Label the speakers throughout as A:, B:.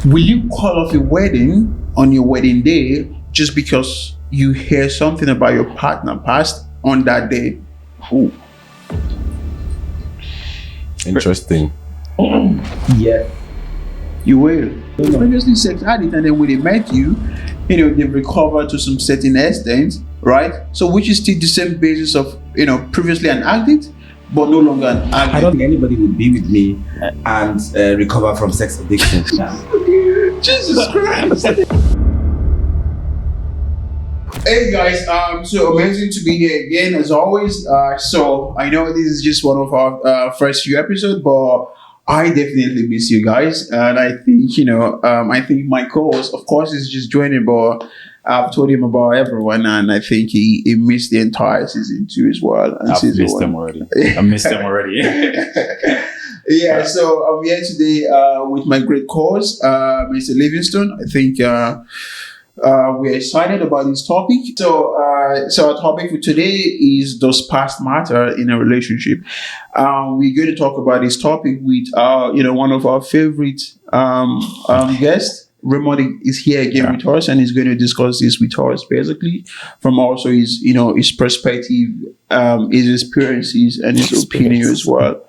A: Will you call off a wedding on your wedding day just because you hear something about your partner past on that day?
B: Ooh.
C: Interesting.
B: Yeah.
A: You will. Previously sex addict, and then when they met you, they've recovered to some certain extent, right? So which is still the same basis of, previously an addict, but no longer an addict.
C: I don't think anybody would be with me and recover from sex addiction.
A: Jesus Christ. Hey guys, so amazing to be here again as always. So I know this is just one of our first few episodes, but I definitely miss you guys, and I think I think my co-host, of course, is just joining, but I've told him about everyone, and I think he missed the entire season 2 as well. And
B: I've missed them already. I missed them already.
A: Yeah, so I'm here today with my great co-host, Mr. Livingstone. I think we're excited about this topic. So our topic for today is, does past matter in a relationship? We're going to talk about this topic with one of our favorite guests. Raymond is here again with us, and he's going to discuss this with us basically from also his his perspective, his experiences, and his opinion as well.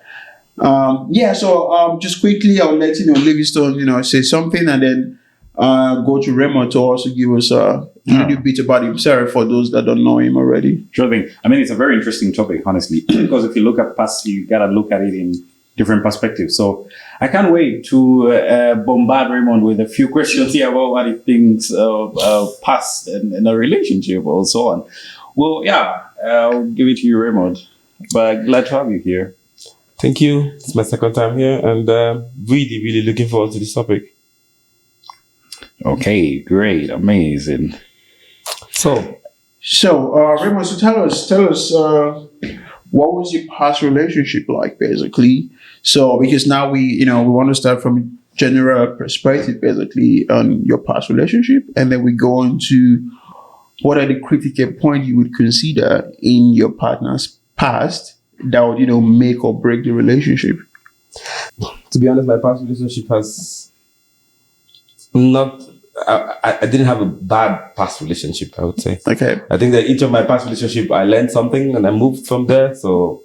A: So just quickly, I'll let Livingstone say something, and then go to Raymond to also give us a little bit about himself for those that don't know him already.
B: Sure thing. I mean, it's a very interesting topic, honestly, because if you look at past, you gotta look at it in different perspectives. So I can't wait to bombard Raymond with a few questions here about what he thinks of past and a relationship or so on. Well, I'll give it to you, Raymond. But glad to have you here.
C: Thank you. It's my second time here, and really, really looking forward to this topic.
B: Okay, great, amazing.
A: So Raymond, so tell us, what was your past relationship like, basically? So because now we want to start from a general perspective, basically, on your past relationship, and then we go into what are the critical points you would consider in your partner's past that would make or break the relationship.
C: To be honest, my past relationship has not. I didn't have a bad past relationship, I would say.
A: Okay.
C: I think that each of my past relationship, I learned something and I moved from there. So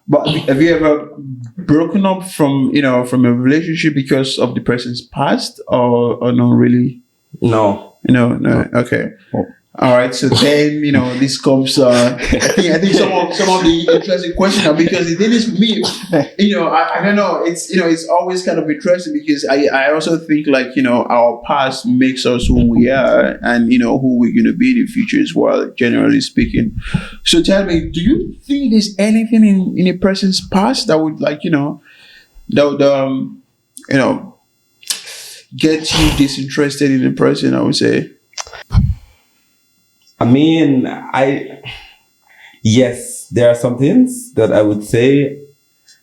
A: But have you ever broken up from from a relationship because of the person's past, or not really?
C: No.
A: No. Okay.
C: Oh.
A: All right. So then this comes. I think some of the interesting questions are, because the thing is for me, I don't know. It's always kind of interesting because I also think our past makes us who we are, and who we're going to be in the future as well, generally speaking. So tell me, do you think there's anything in a person's past that would get you disinterested in a person? I would say.
C: I mean, yes, there are some things that I would say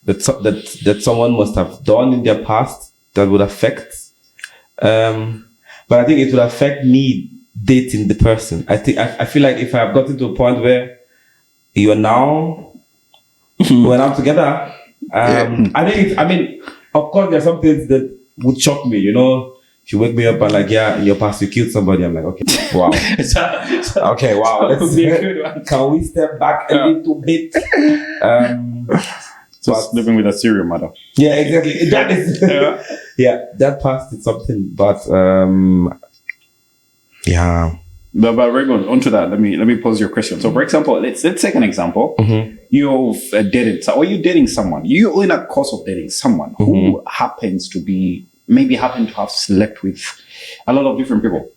C: that someone must have done in their past that would affect, but I think it would affect me dating the person. I feel like if I've gotten to a point where you are now, we're now together, I mean, of course, there are some things that would shock me, She wake me up and in your past you killed somebody. I'm like, okay, wow. Okay, wow. Let's be a good one. Can we step back a little bit?
B: Just living with a serial mother.
C: Yeah, exactly. That is that past is something, but
B: But Raymond, onto that, let me pose your question. So, for example, let's take an example.
C: Mm-hmm.
B: You've you're dating someone. You're in a course of dating someone who happens to have slept with a lot of different people.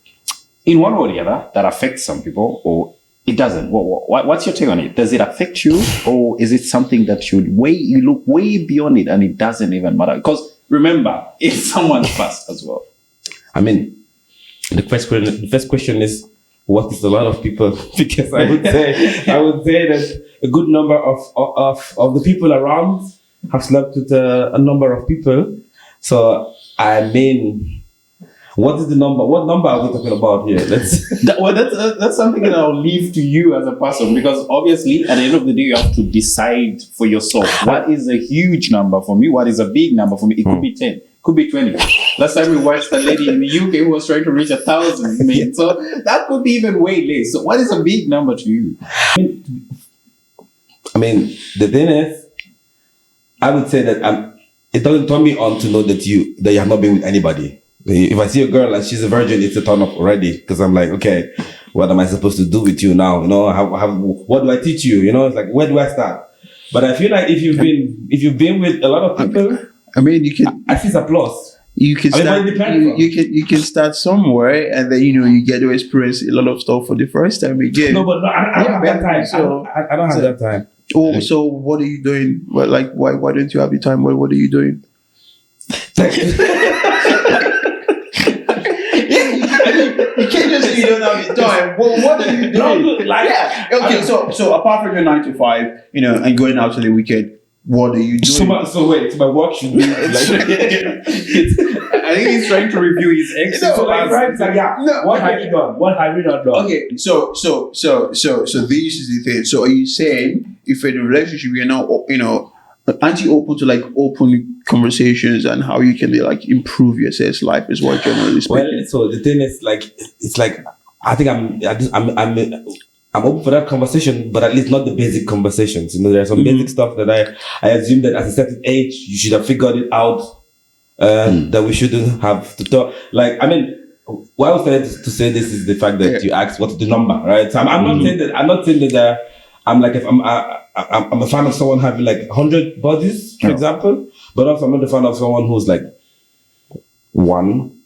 B: In one way or the other, that affects some people, or it doesn't. What's your take on it? Does it affect you, or is it something that you look way beyond it and it doesn't even matter? Because remember, it's someone's past as well.
C: I mean, the first question is, what is a lot of people? Because I would say that a good number of the people around have slept with a number of people. So I mean, what is the number? What number are we talking about here?
B: That's something that I'll leave to you as a person, because obviously at the end of the day you have to decide for yourself what is a huge number for me, what is a big number for me. It could be 10, Could be 20. Last time we watched a lady in the UK who was trying to reach 1,000, mate. So that could be even way less. So what is a big number to you?
C: I mean, the thing is, I would say that it doesn't turn me on to know that you have not been with anybody. If I see a girl and she's a virgin, it's a turn off already, because I'm like, okay, what am I supposed to do with you now? You know, what do I teach you? You know, it's like, where do I start? But I feel like if you've been with a lot of people,
A: I mean, you can.
C: I see it's a plus.
A: You can start. You can start somewhere, and then you get to experience a lot of stuff for the first time again.
C: No, but I don't have that time. So I don't have that time.
A: Oh, so what are you doing? Well, like, why don't you have the time? What are you doing? You can't just say you don't have the time. Well, what are you doing? Okay. So apart from your 9 to 5, and going out on the weekend, what are you doing?
C: So wait, my work should be like.
B: I think he's trying to review his exit.
C: What have you done? What have you not done?
A: Okay, so this is the thing. So are you saying if in a relationship you're not, aren't you open to like open conversations and how you can improve your sex life is what generally speaking?
C: Well, so the thing is it's like I think I'm open for that conversation, but at least not the basic conversations. There's some basic stuff that I assume that at a certain age you should have figured it out. That we shouldn't have to talk. Like, I mean, why I was trying to say this is the fact that you asked what's the number, right? So I'm not saying that. I'm not saying that. I'm like, if I'm a fan of someone having like 100 bodies, for example, but also I'm not a fan of someone who's like one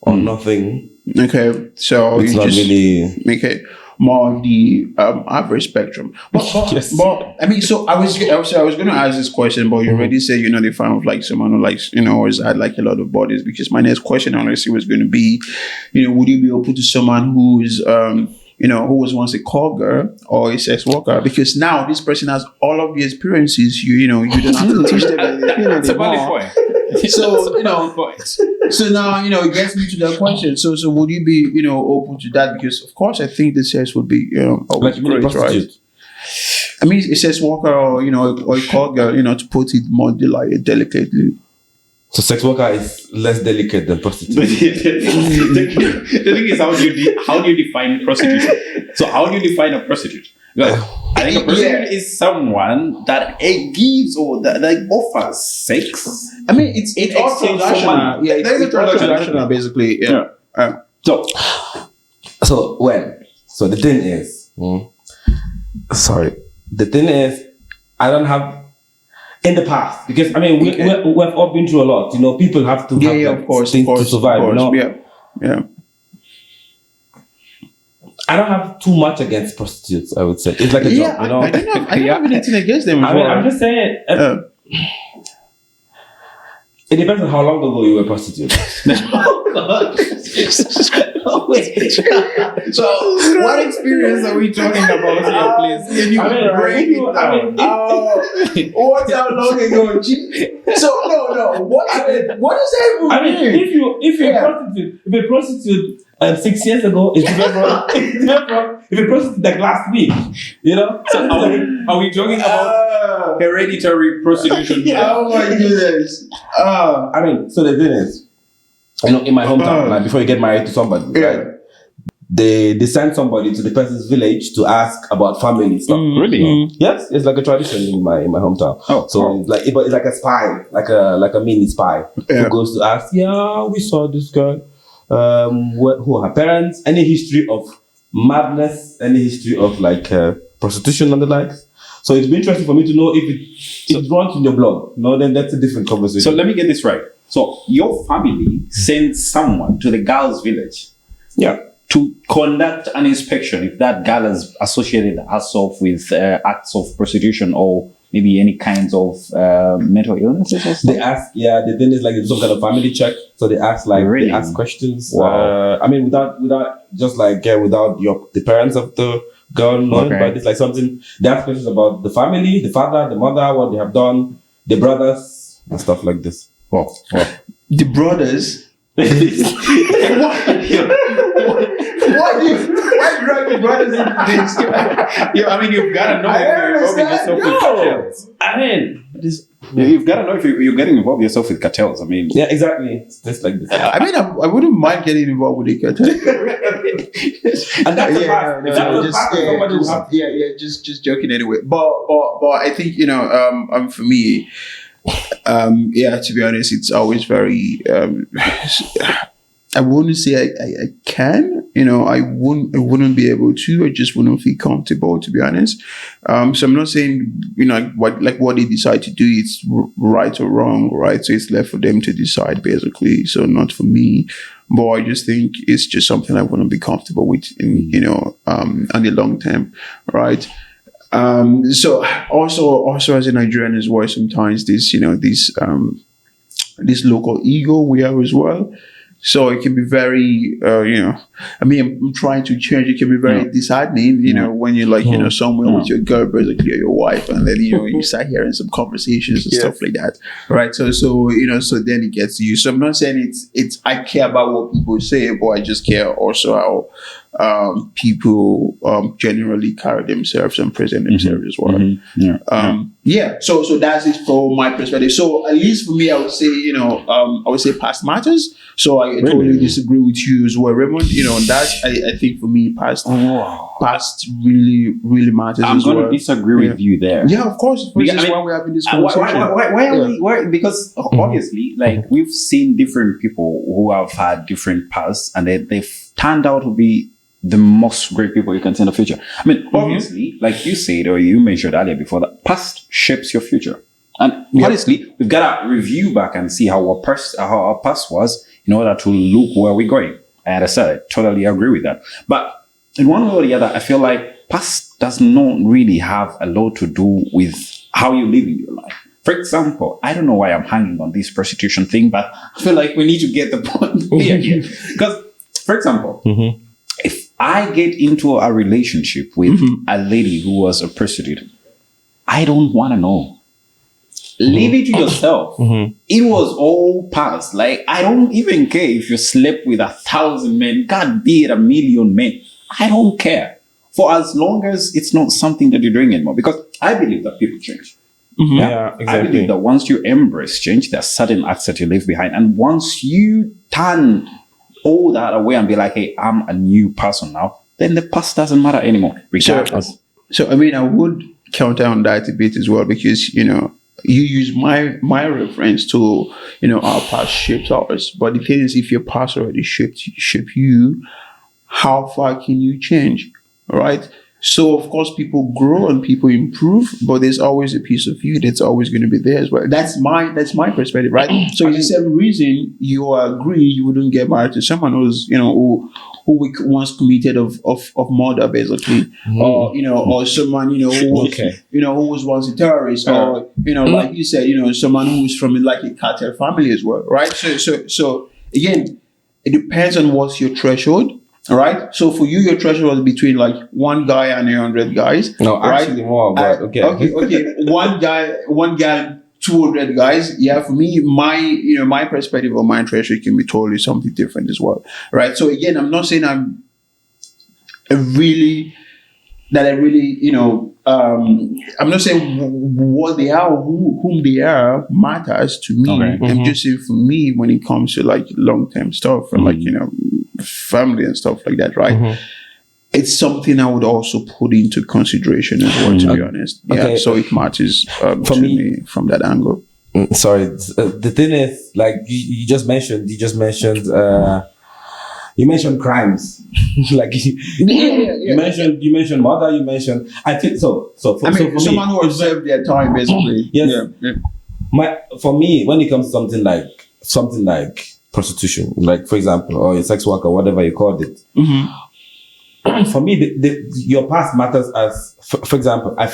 C: or nothing.
A: Okay, so
C: it's not really
A: okay. More of the average spectrum, but I mean, so I was going to ask this question, but you already said you're not a fan of like someone who likes always had like a lot of bodies. Because my next question honestly was going to be, would you be open to someone who's who was once a call girl or a sex worker? Because now this person has all of the experiences. You don't have to teach them anything
B: That's a valid
A: anymore.
B: point.
A: So so now it gets me to that question. So would you be open to that? Because of course I think the sex would be always
C: like
A: great, right? I mean, it says worker or or a call girl, to put it more delicately.
C: So sex worker is less delicate than prostitute.
B: The thing is, how do you define prostitution? So how do you define a prostitute? I think a prostitute is someone that gives or that offers sex.
A: I mean, it's all transactional. Yeah, it's transactional basically. Yeah.
C: So the thing is, the thing is, I don't have. In the past, because I mean, we've all been through a lot. People have to have
A: of course,
C: things to survive.
A: Yeah.
C: I don't have too much against prostitutes. I would say it's like a job.
A: I don't have anything against them.
C: I'm just saying. It depends on how long ago you were a prostitute.
B: Oh God! So, what experience are we talking about here, please? Can you break it down?
A: What's how long ago? So no. What is that?
C: I mean, if you're a prostitute 6 years ago, it's different from if you're a prostitute like last week.
B: So are we talking about hereditary prostitution?
A: Oh my goodness.
C: I mean, so the thing is, in my hometown, like before you get married to somebody, right? They send somebody to the person's village to ask about family stuff.
B: Really?
C: Yes, it's like a tradition in my hometown. It's like a spy, like a mini spy who goes to ask. Yeah, we saw this girl. Who are her parents? Any history of madness? Any history of like prostitution and the likes? So it'd be interesting for me to know if it runs in your blood. No, then that's a different conversation.
B: So let me get this right. So your family sends someone to the girl's village, to conduct an inspection if that girl has associated herself with acts of prostitution or maybe any kinds of mental illnesses or stuff.
C: They ask, the thing is like it's some kind of family check. So they ask they ask questions.
B: Wow.
C: I mean, without just like without the parents of the girl knowing, but it's like something. They ask questions about the family, the father, the mother, what they have done, the brothers, and stuff like this.
B: Wow.
A: The brothers. Why your brothers into this.
B: I mean, you've got to know
A: I
B: if you're involving yourself with cartels.
C: I mean,
B: You've got to know if you're getting involved yourself with cartels. I mean,
C: yeah, exactly. It's just like this.
A: I mean, I wouldn't mind getting involved with the cartel.
C: And that's the part.
A: Just joking anyway. But I think for me, to be honest, it's always very. I wouldn't say I can. I wouldn't be able to. I just wouldn't feel comfortable, to be honest. So I'm not saying what they decide to do is right or wrong, right? So it's left for them to decide, basically. So not for me. But I just think it's just something I wouldn't be comfortable with on the long term, right? So also as a Nigerian as well, sometimes this local ego we have as well. So it can be very, I'm trying to change. It can be very disheartening, when you're somewhere with your girl, basically, or your wife, and then, you start hearing some conversations and stuff like that, right? So then it gets to you. So I'm not saying it's I care about what people say, but I just care also how people generally carry themselves and present themselves as well. So that's it from my perspective. So at least for me, I would say past matters. So I totally disagree with you as well, Raymond. That I think for me, past really, really matters.
B: I'm
A: going
B: to disagree with you there.
A: Yeah, of course. This is why we're having this conversation.
B: Why are we? Why? Because obviously, we've seen different people who have had different pasts, and they've turned out to be the most great people you can see in the future. I mean, obviously, like you said or you mentioned earlier before, that past shapes your future. And honestly, we've got to review back and see how our past was in order to look where we're going. And I said, I totally agree with that. But in one way or the other, I feel like past does not really have a lot to do with how you live in your life. For example, I don't know why I'm hanging on this prostitution thing, but I feel like we need to get the point here. Because, for example, if I get into a relationship with a lady who was a prostitute, I don't want to know. Leave it to yourself. It was all past. Like, I don't even care if you slept with 1,000 men, God be it 1,000,000 men. I don't care. For as long as it's not something that you're doing anymore. Because I believe that people change.
C: Yeah, exactly.
B: I believe that once you embrace change, there are certain acts that you leave behind. And once you turn all that away and be like, hey, I'm a new person now, then the past doesn't matter anymore, regardless.
A: So I mean, I would counter on that a bit as well, because, you use my reference to, our past shapes ours. But the thing is, if your past already shaped you, how far can you change, right? So, of course, people grow and people improve, but there's always a piece of you that's always going to be there as well. That's my perspective, right? So, it's the same reason you agree you wouldn't get married to someone who's, who once committed of murder, basically, or or someone who was who was once a terrorist, or like you said, someone who's from like a cartel family as well, right? So again, it depends on what's your threshold. All right. So for you, your threshold was between like one guy and 100 guys.
C: No, actually more. But okay.
A: One guy, 200 guys. Yeah. For me, my perspective or my threshold can be totally something different as well. Right. So again, I'm not saying I'm really, I'm not saying what they are, whom they are matters to me.
B: Okay.
A: I'm just saying for me, when it comes to like long-term stuff and like, family and stuff like that, right? It's something I would also put into consideration as well, to be honest. Yeah.
C: Okay.
A: So it matters
C: for
A: me from that angle.
C: Sorry. The thing is, like you just mentioned, you mentioned crimes. Like you mentioned murder, I think so. For
A: someone who observed their time, basically.
C: Yes. Yeah. For me, when it comes to something like prostitution, like for example, or a sex worker, whatever you called it. For me, your past matters as, for example, I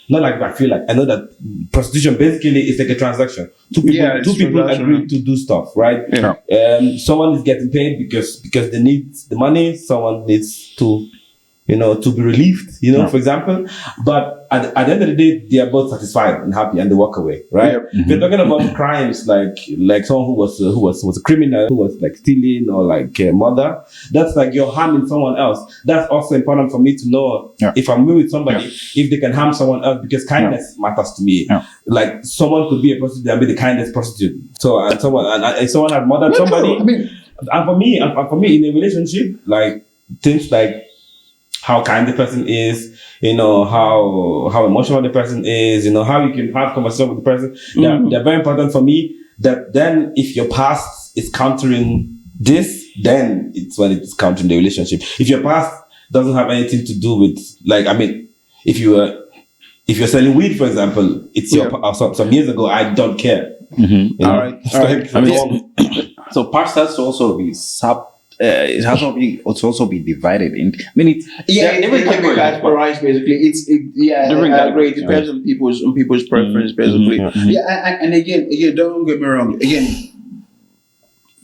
C: know that prostitution basically is like a transaction. Two people agree to do stuff, right?
A: Yeah.
C: Someone is getting paid because they need the money. Someone needs to to be relieved, for example. But at the end of the day, they are both satisfied and happy, and they walk away, right?
A: Yep.
C: If you're talking about crimes like someone who was a criminal, who was like stealing or like a murder, that's like you're harming someone else. That's also important for me to know if I'm with somebody, if they can harm someone else, because kindness matters to me. Like someone could be a prostitute and be the kindest prostitute. So and someone has murdered somebody. And for me, in a relationship, like things like how kind the person is, how emotional the person is, how you can have conversation with the person. They're very important for me. That then, if your past is countering this, then it's when it's countering the relationship. If your past doesn't have anything to do with, if you're selling weed, for example, it's some years ago. I don't care.
A: All right.
B: So past has to also be it has to also be divided in. I mean,
A: it can be categorized basically. I agree. It depends on people's preference basically. And again, don't get me wrong. Again,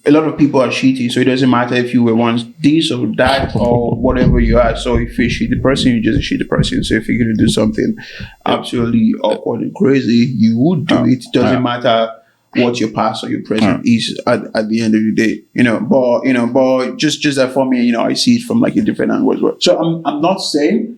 A: a lot of people are shitty, so it doesn't matter if you were once this or that or whatever you are. So if you're a shitty person, you just a shitty person. So if you're gonna do something absolutely awkward and crazy, you would do it. It doesn't matter what your past or your present is at the end of the day, but just that for me, I see it from like a different angle as well. So I'm not saying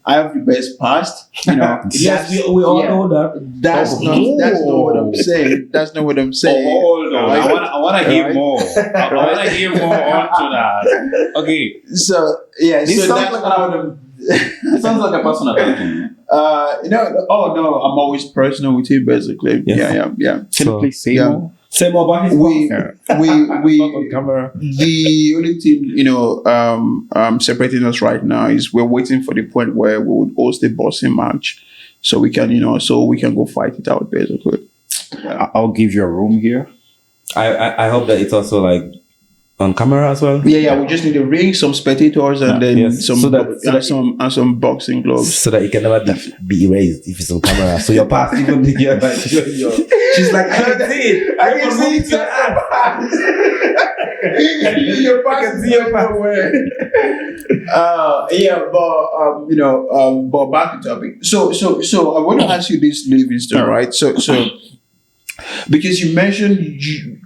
A: I have the best past,
C: Yes, we all know that.
A: That's not what I'm saying. That's not what I'm saying.
B: Hold on. I want to hear more. I want to hear more onto that. Okay.
A: So this
B: sounds like a personal thing.
A: No, I'm always personal with you, basically.
C: Yes.
A: Yeah.
B: Can you please say more?
C: Say more about his
A: we
C: not on camera.
A: The only thing separating us right now is we're waiting for the point where we would host a boxing match, so we can go fight it out, basically.
B: I'll give you a room here.
C: I hope that it's also like on camera as well.
A: We just need a ring, some spectators, and then some boxing gloves,
C: so that it can never be erased if it's on camera. So your past, even she's like, I can see it.
A: I can see it. Your past. I can see your past. But back to topic. So I want to ask you this, Livingstone, right? So because you mentioned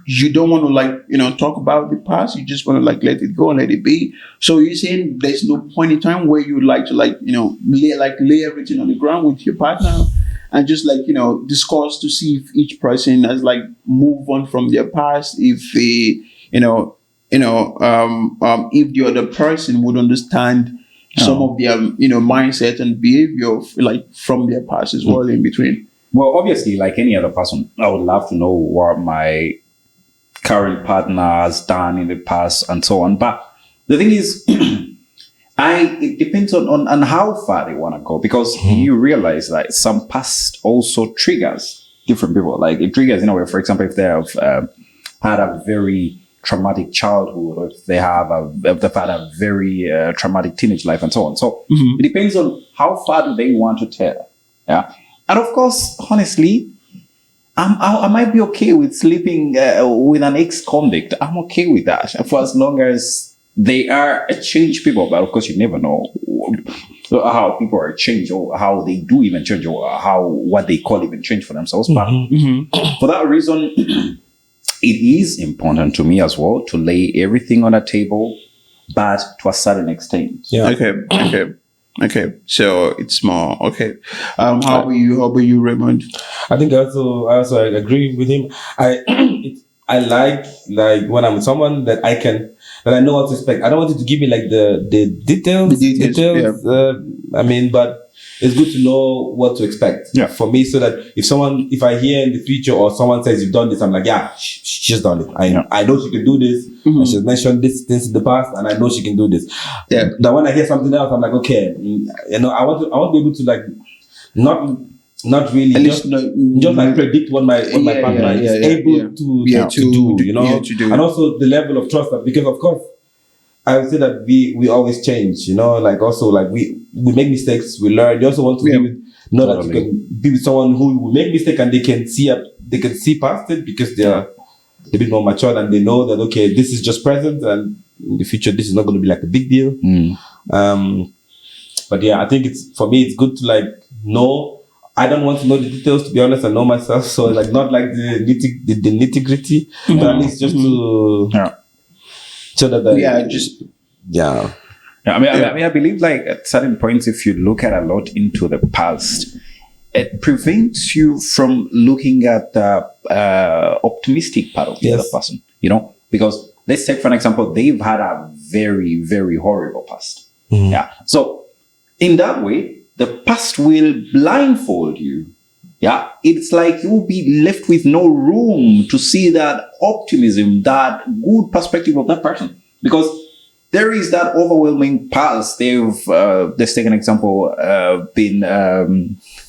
A: you don't want to talk about the past, you just want to let it go and let it be. So you're saying there's no point in time where you like to lay everything on the ground with your partner and just discuss to see if each person has move on from their past, if they if the other person would understand some of their mindset and behavior from their past as well in between.
B: Well, obviously, like any other person, I would love to know what my current partner has done in the past and so on. But the thing is, it depends on how far they want to go, because you realize that some past also triggers different people. Like it triggers in a way, for example, if they have had a very traumatic childhood, or if they've had a very traumatic teenage life and so on. So it depends on how far do they want to tell. Yeah. And of course, honestly, I might be okay with sleeping with an ex-convict. I'm okay with that for as long as they are changed people. But of course, you never know how people are changed, or how they do even change, or what they call even change for themselves. But for that reason, it is important to me as well to lay everything on the table, but to a certain extent.
C: Yeah.
A: Okay, so it's more okay. How about you, Raymond?
C: I think I also agree with him. I like when I'm with someone that I know what to expect. I don't want you to give me the details. Yeah. But it's good to know what to expect for me, so that if I hear in the future or someone says you've done this, I'm like, she's done it. I know she can do this. And she's mentioned these things in the past, and I know she can do this. Yeah. Now when I hear something else, I'm like, okay, I want to be able to not really just predict what my partner is able to do. And also the level of trust, because of course I would say that we always change, we make mistakes, we learn. You also want to that you can be with someone who will make mistake and they can see past it, because they're a bit more mature and they know that, okay, this is just present, and in the future this is not going to be like a big deal. But yeah, I think for me it's good to like know. I don't want to know the details, to be honest. I know myself, so like not like the nitty gritty, but at least just to so that
B: Yeah, I mean, I believe like at certain points, if you look at a lot into the past, it prevents you from looking at the optimistic part of the other person, because let's take for an example, they've had a very, very horrible past. Yeah. So in that way, the past will blindfold you. Yeah. It's like you'll be left with no room to see that optimism, that good perspective of that person, because there is that overwhelming past. Let's take an example, been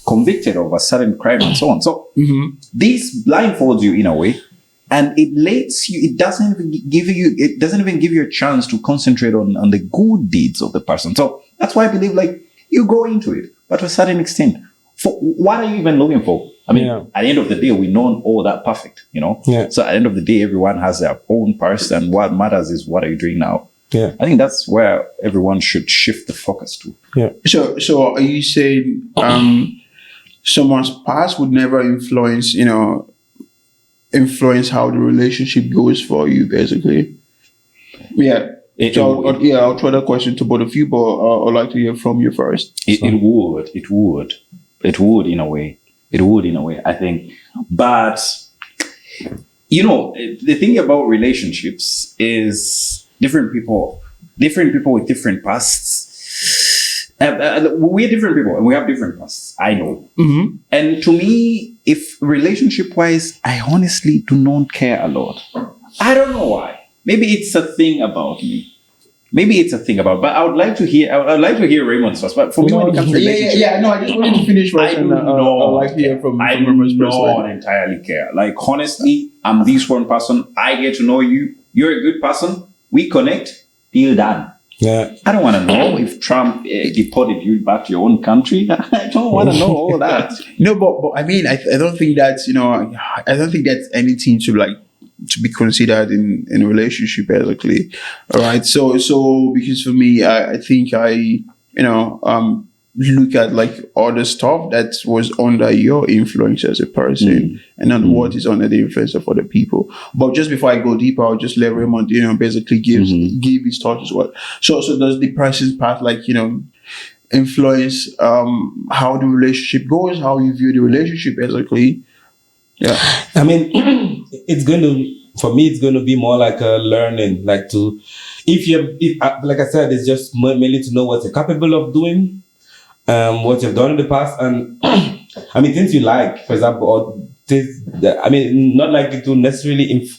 B: convicted of a certain crime and so on. So this blindfolds you in a way, and it lets you. It doesn't even give you a chance to concentrate on the good deeds of the person. So that's why I believe like you go into it, but to a certain extent, for what are you even looking for? I mean, at the end of the day, we know all that perfect, Yeah. So at the end of the day, everyone has their own past, and what matters is what are you doing now. Yeah, I think that's where everyone should shift the focus to.
A: Yeah. So are you saying someone's past would never influence how the relationship goes for you, basically? Yeah. I'll throw that question to both of you, but I'd like to hear from you first.
B: It would in a way. It would in a way, I think. But the thing about relationships is different people with different pasts. We're different people and we have different pasts. I know. Mm-hmm. And to me, if relationship-wise, I honestly do not care a lot. I don't know why. Maybe it's a thing about me. But I would like to hear Raymond's first. But for me, when it comes to relationship,
A: no, I just wanted to finish first.
B: I'd like to hear from Raymond's perspective. I don't entirely care. Like, honestly, I'm this one person. I get to know you. You're a good person. We connect. Deal done. Yeah. I don't want to know if Trump deported you back to your own country. I don't want to know all that.
A: No, but I mean, I don't think that's I don't think that's anything to be considered in a relationship, basically. All right. So because for me, I think I look at like other stuff that was under your influence as a person and not what is under the influence of other people. But just before I go deeper, I'll just let Raymond basically give his thoughts as well. So does the person's path influence how the relationship goes, how you view the relationship, basically? Yeah,
C: I mean, for me, it's going to be more like a learning, like like I said, it's just mainly to know what you're capable of doing, what you've done in the past, and I mean, things you like, for example, or things that, I mean, not like it will necessarily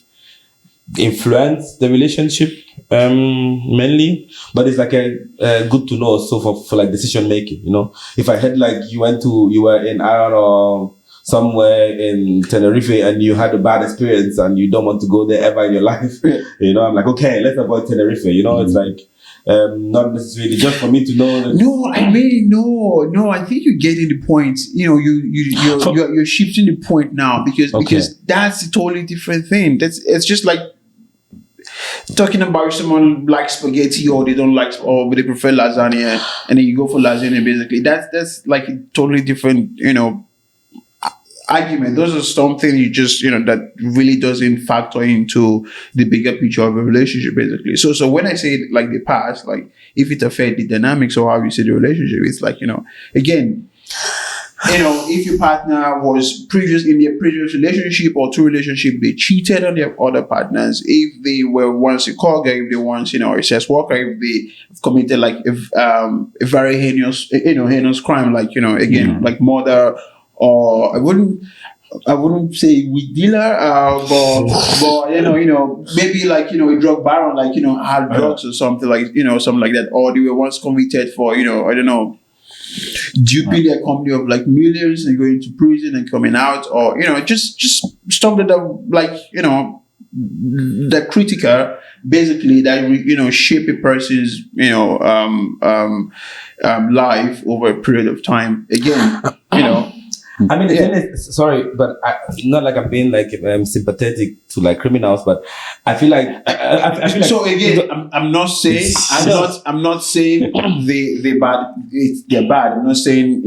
C: influence the relationship mainly, but it's like a good to know. So for like decision making, if I had like you were in, I don't know, somewhere in Tenerife and you had a bad experience and you don't want to go there ever in your life, I'm like, okay, let's avoid Tenerife. It's like not necessarily just for me to know.
A: No, I mean, no. I think you're getting the point. You're shifting the point now because that's a totally different thing. It's just like talking about someone likes spaghetti or they don't like, or they prefer lasagna, and then you go for lasagna. Basically, that's like a totally different, argument. Those are something you just that really doesn't factor into the bigger picture of a relationship, basically. So when I say like the past, like if it affects the dynamics or how you see the relationship, it's like again, if your partner was in their previous relationship or two relationship, they cheated on their other partners, if they were once a call guy, if they once a sex worker, if they committed like a very heinous crime, like again like murder. Or I wouldn't say weed dealer, but maybe like a drug baron, like hard drugs or something like something like that. Or they were once convicted for I don't know, duping their company of like millions and going to prison and coming out, or just stuff that are like that critical, basically, that shape a person's life over a period of time. Again,
C: I mean, the thing is, sorry, but not like I'm being like sympathetic to like criminals, but I feel like I feel like.
A: So again, I'm not saying I'm not saying they're bad. They're bad. I'm not saying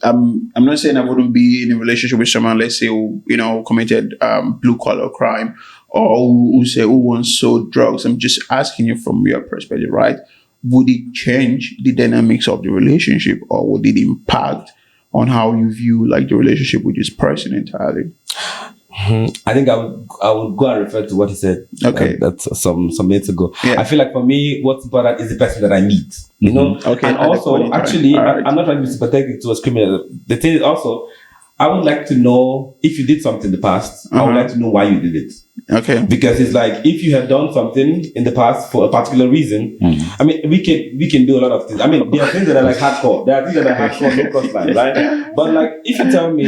A: I'm not saying I wouldn't be in a relationship with someone, let's say, who committed blue collar crime or who once sold drugs. I'm just asking you from your perspective, right? Would it change the dynamics of the relationship, or would it impact on how you view like the relationship with this person entirely?
C: I think I would go and refer to what he said.
A: Okay,
C: that's some minutes ago.
A: Yeah.
C: I feel like for me, what's important is the person that I meet. You know.
A: Okay.
C: And also, actually, I'm not trying to be sympathetic towards criminal. The thing is also, I would like to know if you did something in the past. I would like to know why you did it.
A: Okay.
C: Because it's like, if you have done something in the past for a particular reason, I mean, we can do a lot of things. I mean, there are things that are like hardcore. There are things that are hardcore, no cross line, right? But like, if you tell me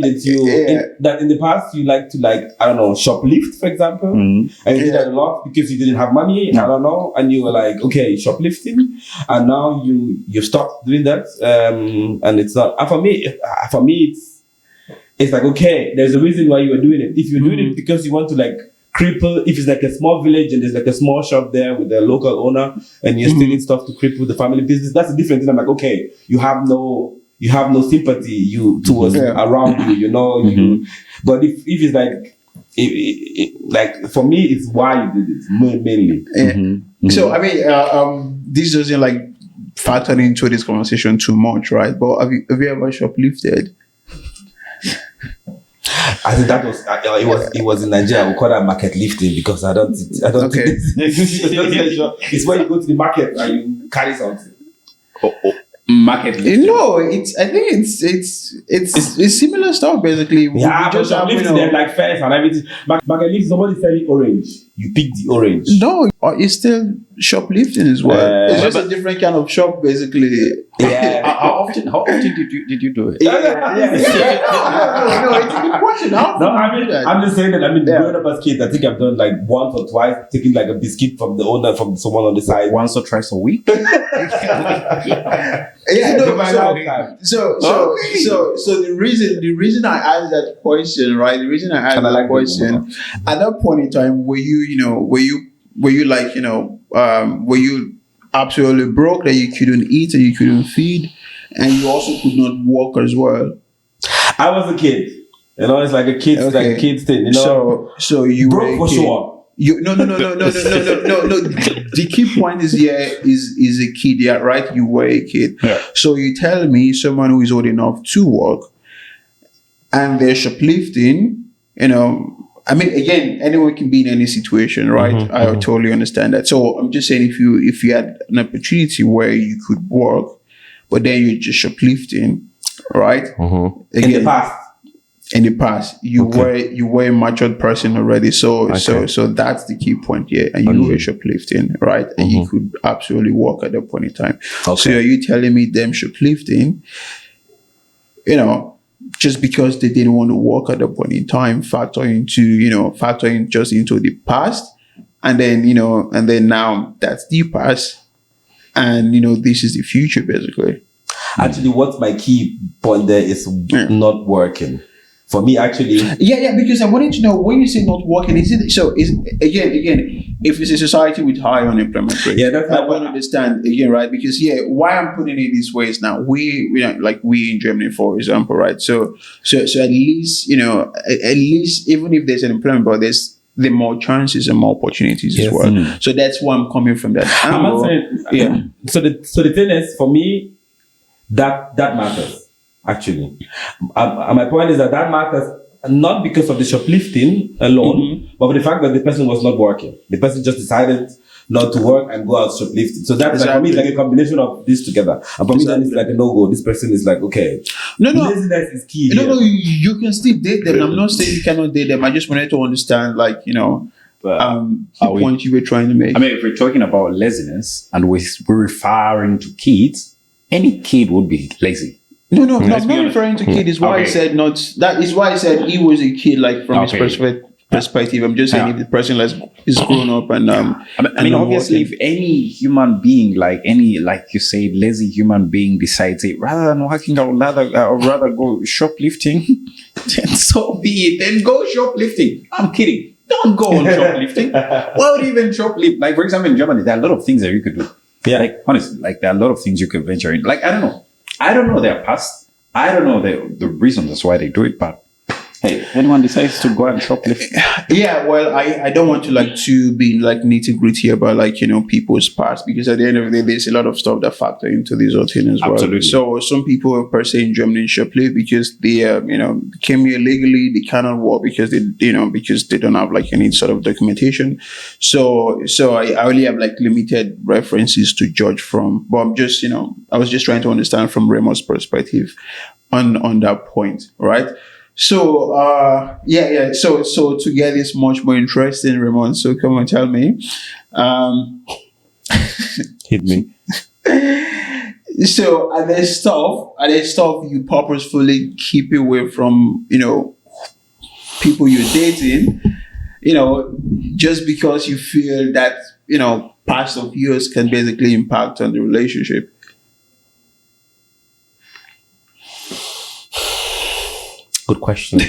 C: that that in the past you like to, like, I don't know, shoplift, for example, and you did that a lot because you didn't have money, I don't know, and you were like, okay, shoplifting, and now you stopped doing that, and it's not. And for me, it's like, okay, there's a reason why you are doing it. If you're doing it because you want to like cripple, if it's like a small village and there's like a small shop there with a local owner and you're stealing stuff to cripple the family business, that's a different thing. I'm like, okay, you have no sympathy towards around you, you know. But if it's like, like for me, it's why you did it mainly.
A: So I mean, this doesn't like factor into this conversation too much, right? But have you ever shoplifted?
C: I think that was it was in Nigeria. We call that market lifting because I don't
A: Okay.
C: think it's when you go to the market and you carry something.
B: Market lifting.
A: No, I think it's similar stuff basically.
C: Yeah, but shoplifting, there's like fairs and everything. Market lifting, somebody selling orange. You pick the orange.
A: No, it's still shoplifting as well. It's just a different kind of shop, basically.
C: Yeah.
B: How often did you do it?
A: No, it's a good question.
C: I'm just saying that. I mean, growing up as kids, I think I've done like once or twice, taking like a biscuit from the owner, from someone on the side.
B: Once or twice a week?
A: So the reason I asked that question, right? The reason I asked that question, at that point in time, were you like, were you absolutely broke that you couldn't eat and you couldn't feed, and you also could not walk as well?
C: I was a kid. You know, it's like a kid, like a kid's thing. You know,
A: so you
C: broke for sure.
A: No. The key point is is a kid, yeah, right? You were a kid.
B: Yeah.
A: So you tell me someone who is old enough to work and they're shoplifting, I mean, again, anyone can be in any situation, right? I totally understand that. So I'm just saying, if you had an opportunity where you could work, but then you're just shoplifting, right? Again, in the past, you were a matured person already. So that's the key point here. And you were shoplifting, right? And you could absolutely work at that point in time. Okay. So are you telling me them shoplifting, just because they didn't want to work at that point in time, factoring just into the past, and then now that's the past, and this is the future basically.
C: Actually, what's my key point there is not working. For me, actually,
A: because I wanted to know, when you say not working, is again, if it's a society with high unemployment rate, that's I want to understand again, right? Because why I'm putting it this way is now we in Germany, for example, right? So at least even if there's an employment, but there's more chances and more opportunities as well. So that's why I'm coming from that angle.
C: So the thing is, for me, that matters. Actually, my point is that matters not because of the shoplifting alone, but for the fact that the person was not working. The person just decided not to work and go out shoplifting. So that's for me, it's like a combination of this together. And for me, then it's like a no-go. This person is like, okay, laziness is key.
A: No, you can still date them. I'm not saying you cannot date them. I just wanted to understand, the point you were trying to make.
B: I mean, if we're talking about laziness and we're referring to kids, any kid would be lazy.
A: No, I'm not referring to kid. Is why I said not. That is why I said he was a kid, like from his perspective. I'm just saying if the person is grown up and
B: I mean, obviously, if any human being, like you say, lazy human being decides it, rather than working out, rather go shoplifting, then so be it. Then go shoplifting. I'm kidding. Don't go on shoplifting. Why would you even shoplift? Like, for example, in Germany, there are a lot of things that you could do.
C: Yeah.
B: Like, honestly, like there are a lot of things you could venture in. Like, I don't know their past. I don't know the reasons that's why they do it, but hey, anyone decides to go and shoplift.
A: Yeah, well, I don't want to be nitty gritty about people's past, because at the end of the day, there's a lot of stuff that factor into this whole thing as well.
B: Absolutely.
A: So some people per se in Germany shoplift because they came here legally. They cannot work because they don't have any sort of documentation. So I only have limited references to judge from. But I'm just I was just trying to understand from Raymond's perspective on that point, right? So So to get this much more interesting, Raymond, so come on, tell me.
C: Hit me.
A: So are there stuff you purposefully keep away from, people you're dating, just because you feel that, past of yours can basically impact on the relationship?
C: Good question.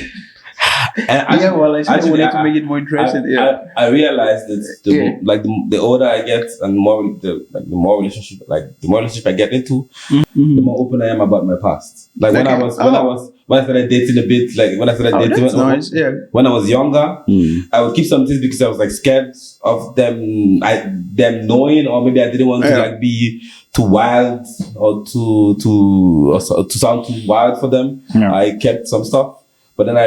A: I wanted to make it more interesting.
C: I realized that the older I get and the more relationship I get into, the more open I am about my past. Like when I started dating a bit, when I was younger, I would keep some things because I was scared of them knowing, or maybe I didn't want to be too wild or to sound too wild for them. Yeah. I kept some stuff, but then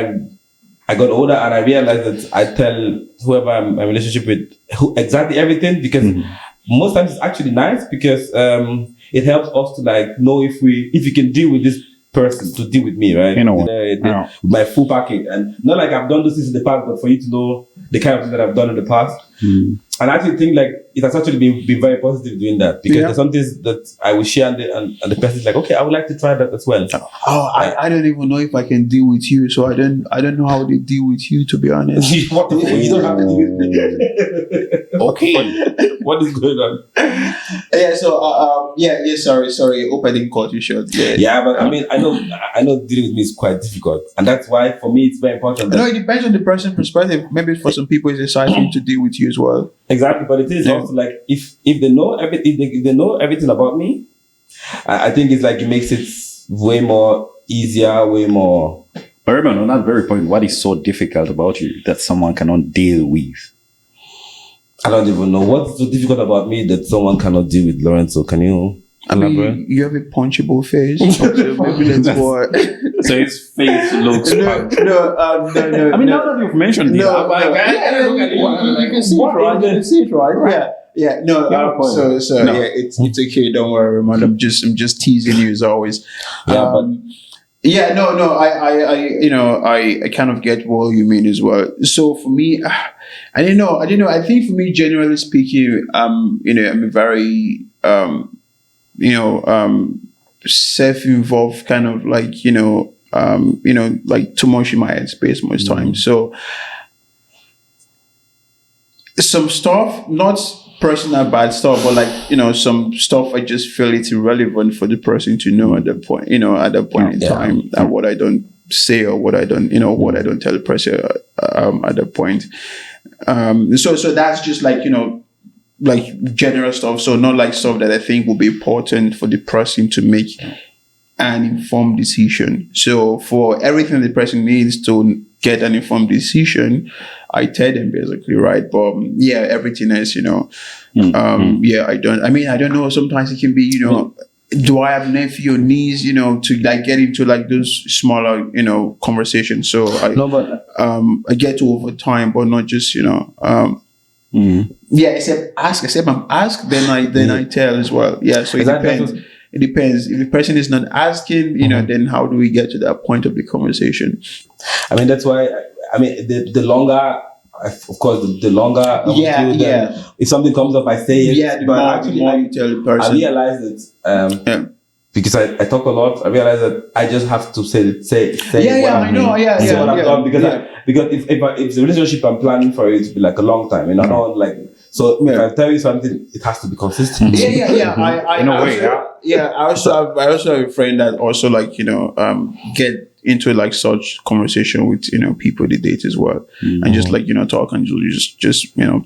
C: I got older and I realized that I tell whoever I'm in a relationship with exactly everything, because most times it's actually nice, because it helps us to know if you can deal with this person to deal with me, right? With my full package, and not I've done this in the past, but for you to know the kind of things that I've done in the past. And I actually think it has actually been very positive doing that, because there's some things that I will share and the person's like, okay, I would like to try that as well.
A: I don't even know if I can deal with you, so I don't know how they deal with you, to be honest.
C: What the fuck? You don't have to deal with me. Okay. What is going on?
A: Yeah, so sorry. Hope I didn't cut you short.
C: Yeah, but I mean, I know dealing with me is quite difficult, and that's why for me it's very important.
A: No, it depends on the person's perspective. Maybe for some people it's a side thing to deal with you as well.
C: Exactly, but it is also if they know everything, if they know everything about me, I think it's it makes it way more easier, way more.
B: But remember, on that very point, what is so difficult about you that someone cannot deal with?
C: I don't even know what's so difficult about me that someone cannot deal with, Lorenzo. Can you elaborate?
A: You have a punchable face. So maybe that's what.
B: So his face looks.
A: No.
B: I mean, now that you've mentioned it,
A: you can see it, right? Yeah. No. It's okay. Don't worry, man. I'm just teasing you as always. I kind of get what you mean as well. So for me, I don't know. I think for me, generally speaking, I'm a very self-involved kind of too much in my headspace most times. So some stuff, not personal bad stuff, but some stuff I just feel it's irrelevant for the person to know at that point, at that point in time, and what I don't say or what I don't, what I don't tell the person at that point. So that's just general stuff. So not stuff that I think will be important for the person to make an informed decision. So for everything the person needs to get an informed decision, I tell them basically, right? But everything else, I don't know. Sometimes it can be, do I have nephew or niece, to get into those smaller, conversations. So I get to over time, but not just, except I'm asked, then I tell as well. Yeah. So it depends. It depends. If the person is not asking, then how do we get to that point of the conversation?
C: I mean, that's why. The longer, of course, the longer. If something comes up, I say it.
A: Yeah, but actually, you tell the person.
C: I realize that because I talk a lot, I realize that I just have to say
A: I know,
C: what I've done, because if the relationship I'm planning for it to be like a long time, and I don't like. So if I tell you something, it has to be consistent.
A: I
B: In a way,
A: I also have a friend that also like get into like such conversation with people they date as well, and just like talk and just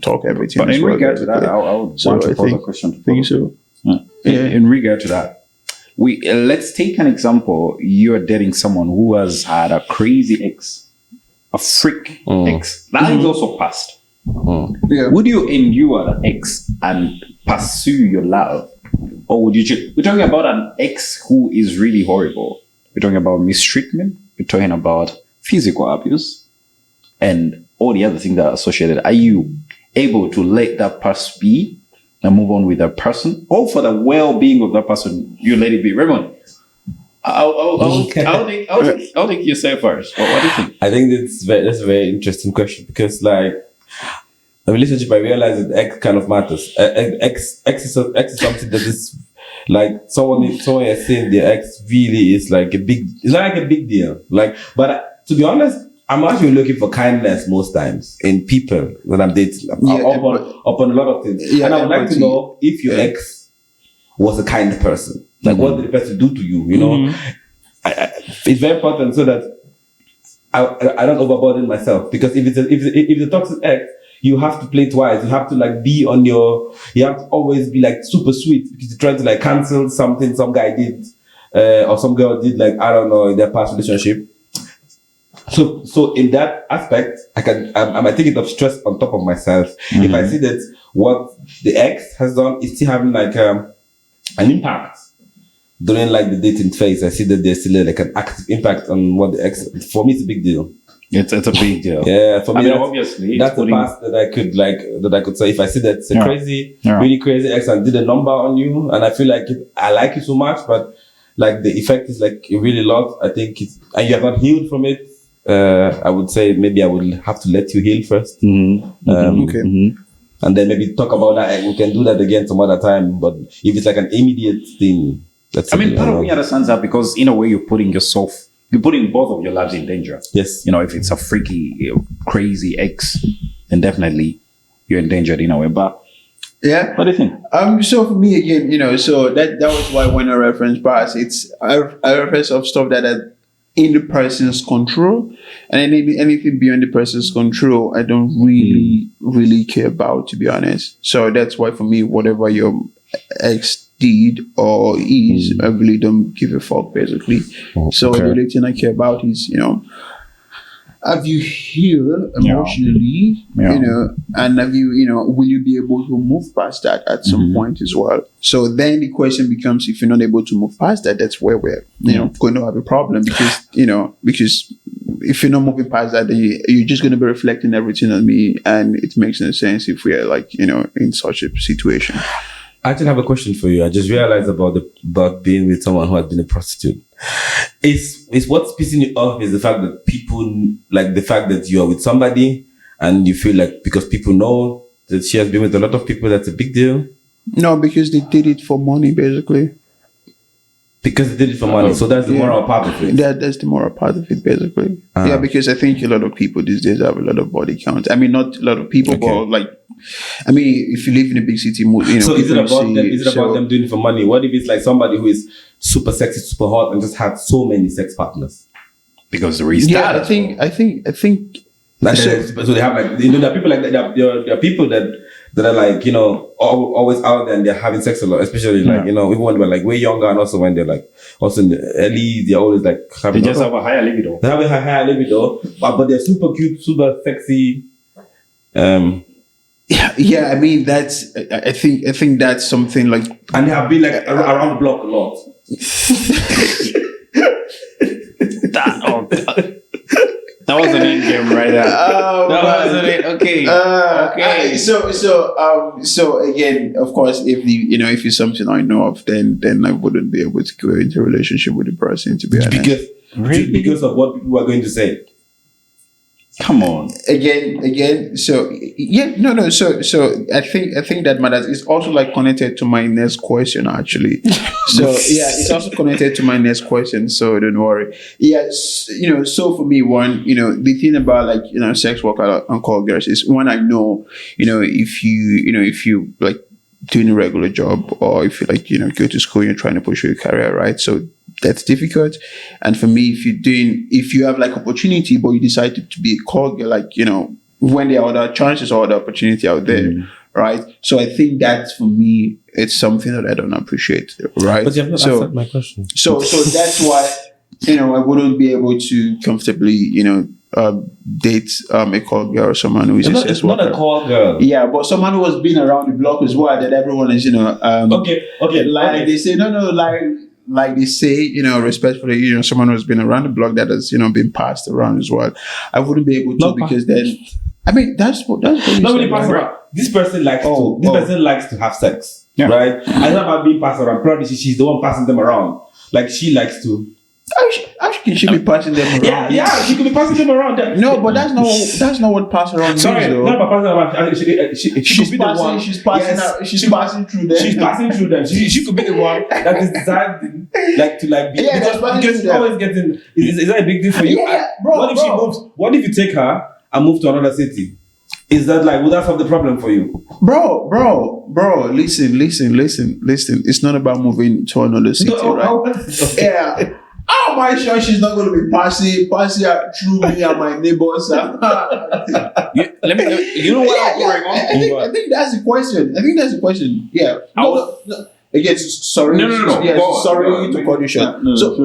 A: talk everything.
B: But in regard to that, I would want to pose a question. Think so. In regard to that, let's take an example. You're dating someone who has had a crazy ex, a freak ex. That is also past. Would you endure the ex and pursue your love, or would you? We're talking about an ex who is really horrible. We're talking about mistreatment. We're talking about physical abuse, and all the other things that are associated. Are you able to let that person be and move on with that person, or for the well-being of that person, you let it be? Raymond, I'll think you say first. What do you think?
C: I think that's a very interesting question, because like a relationship, I realize that X kind of matters. X is something that is like someone is saying their ex really is like it's not like a big deal. Like, but to be honest, I'm actually looking for kindness most times in people that I'm dating upon a lot of things. And I would like to know if your ex was a kind person. Like, what did the person do to you? You know, it's very important so that I don't overburden myself, because if it's a toxic ex, you have to play twice. You have to like you have to always be like super sweet, because you're trying to like cancel something some guy did or some girl did, like, I don't know, in their past relationship. So in that aspect, I might take it of stress on top of myself. If I see that what the ex has done is still having like an impact during like the dating phase, I see that there's still like an active impact on what the ex. For me, it's a big deal.
B: It's a big deal.
C: Yeah, for me,
B: obviously,
C: that's the past that I could say. If I see that it's a really crazy ex and did a number on you, and I feel like I like you so much, but like the effect is like really lot. I think and you have not healed from it. I would say maybe I would have to let you heal first. And then maybe talk about that. We can do that again some other time. But if it's like an immediate thing, that's.
B: Part of me understands that, because in a way you're putting both of your lives in danger.
C: Yes.
B: If it's a freaky, crazy ex, then definitely you're endangered in a way. But
A: yeah,
B: what do you think?
A: So for me again, so that was why when I reference past, it's I reference of stuff that are in the person's control, and anything beyond the person's control, I don't really care about, to be honest. So that's why for me, whatever your ex did or is, I really don't give a fuck, basically. So the only thing I care about is, have you healed emotionally, and have you, will you be able to move past that at some point as well? So then the question becomes, if you're not able to move past that, that's where we're, going to have a problem, because if you're not moving past that, then you're just going to be reflecting everything on me, and it makes no sense if we're like, in such a situation.
C: I actually have a question for you. I just realized about being with someone who has been a prostitute. Is what's pissing you off is the fact that people, like the fact that you are with somebody and you feel like because people know that she has been with a lot of people, that's a big deal?
A: No, because they did it for money, basically.
C: Because they did it for money. So that's the moral part of it.
A: That's the moral part of it, basically. Yeah, because I think a lot of people these days have a lot of body count. Not a lot of people, but like, if you live in a big city,
C: so is it about them? Is it about them doing it for money? What if it's like somebody who is super sexy, super hot, and just had so many sex partners?
B: Because the reason.
A: Yeah, I think.
C: Like so they have like there are people like that. There are people that are like always out there and they're having sex a lot, especially like even when they're like way younger, and also when they're like also in the early, they're always like having.
B: They just have a higher libido.
C: They have a higher libido, but they're super cute, super sexy.
A: Yeah. That's. I think that's something like.
C: And they have been like around the block a lot.
B: That was an end game right there. That wasn't it. Okay.
A: So again, of course, if it's something I know of, then I wouldn't be able to go into a relationship with the person, to be honest.
C: Because of what people are going to say.
B: Come on.
A: Again. So yeah, no. So I think that matters. It's also like connected to my next question, actually. So yeah, it's also connected to my next question. So don't worry. Yes, So for me, one, the thing about like sex worker and call girls is one, I know, if you like doing a regular job, or if you like go to school, you're trying to pursue a career, right? So that's difficult. And for me, if you have like opportunity, but you decide to be a call girl, like when there are other chances or other opportunity out there, right? So I think that for me, it's something that I don't appreciate, right?
C: But you have not answered my question.
A: So that's why I wouldn't be able to comfortably date a call girl or someone who is
C: It's not a call girl.
A: Yeah, but someone who has been around the block as well, that everyone is
C: okay.
A: They say like they say, respectfully, someone who's been around the block that has, been passed around as well. I wouldn't be able to because then, I mean, that's what
C: nobody passes around. This person likes person likes to have sex, right? It's not about being passed around. Probably she's the one passing them around. Like she likes to.
A: How can she be passing them around?
C: Yeah, she could be passing them around.
A: No, but that's not what pass around means, though.
C: Not about passing around. She's
A: passing through them.
C: She's passing through them. She could be the one that is designed like to like be because she's always getting. Is that a big deal for you?
A: Yeah, bro.
C: What if she moves? What if you take her and move to another city? Is that like would that solve the problem for you?
A: Bro, listen. It's not about moving to another city, right? Yeah. How am I sure she's not going to be passing through me and my neighbors?
B: You know what I'm worrying on?
A: I think that's the question. Yeah. No. Again, sorry.
B: No.
A: Yeah, sorry to cut you short. So,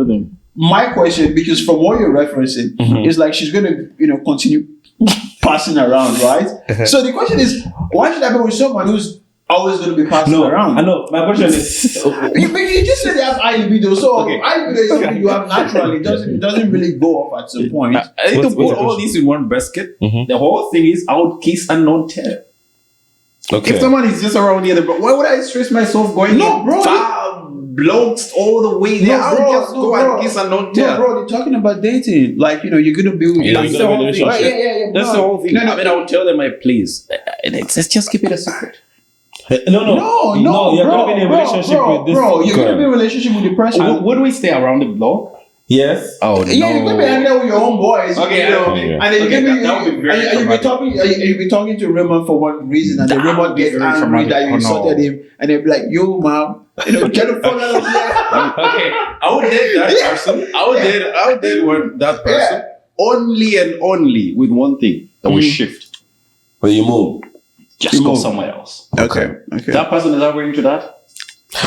A: my question, because from what you're referencing, is like she's going to, continue passing around, right? So the question is, why should I be with someone who's always going to be passing around?
C: I know. My question is,
A: you just said they have high libido, so high libido is something you have naturally. It doesn't really go off at some point.
B: I think to put all this in one basket, the whole thing is I would kiss and not tell.
C: Okay.
B: If someone is just around the other block, why would I stress myself going far blocks all the way there? I would just go and kiss and not tell.
A: No, bro, they're talking about dating. Like, you're going to be with
B: that's the whole thing. That's the whole thing.
A: No,
B: I mean, I would tell them, please, let's just keep it a secret.
C: No, you're going to be in a relationship with this
A: bro, you're going to be in a relationship with the person.
B: Would we stay around the block?
C: Yes.
B: Oh,
A: yeah, you're going to be hanging out with your own boys.
B: Okay,
A: and then you'll be talking to Raymond for one reason, and then Raymond gets angry that you insulted him, and they'll be like, yo, mom, get the phone out of here.
B: Okay, I would date that person. I would date that person only and only with one thing, that we shift.
C: When you move.
B: Just go somewhere else.
A: Okay.
B: That person is agreeing to that?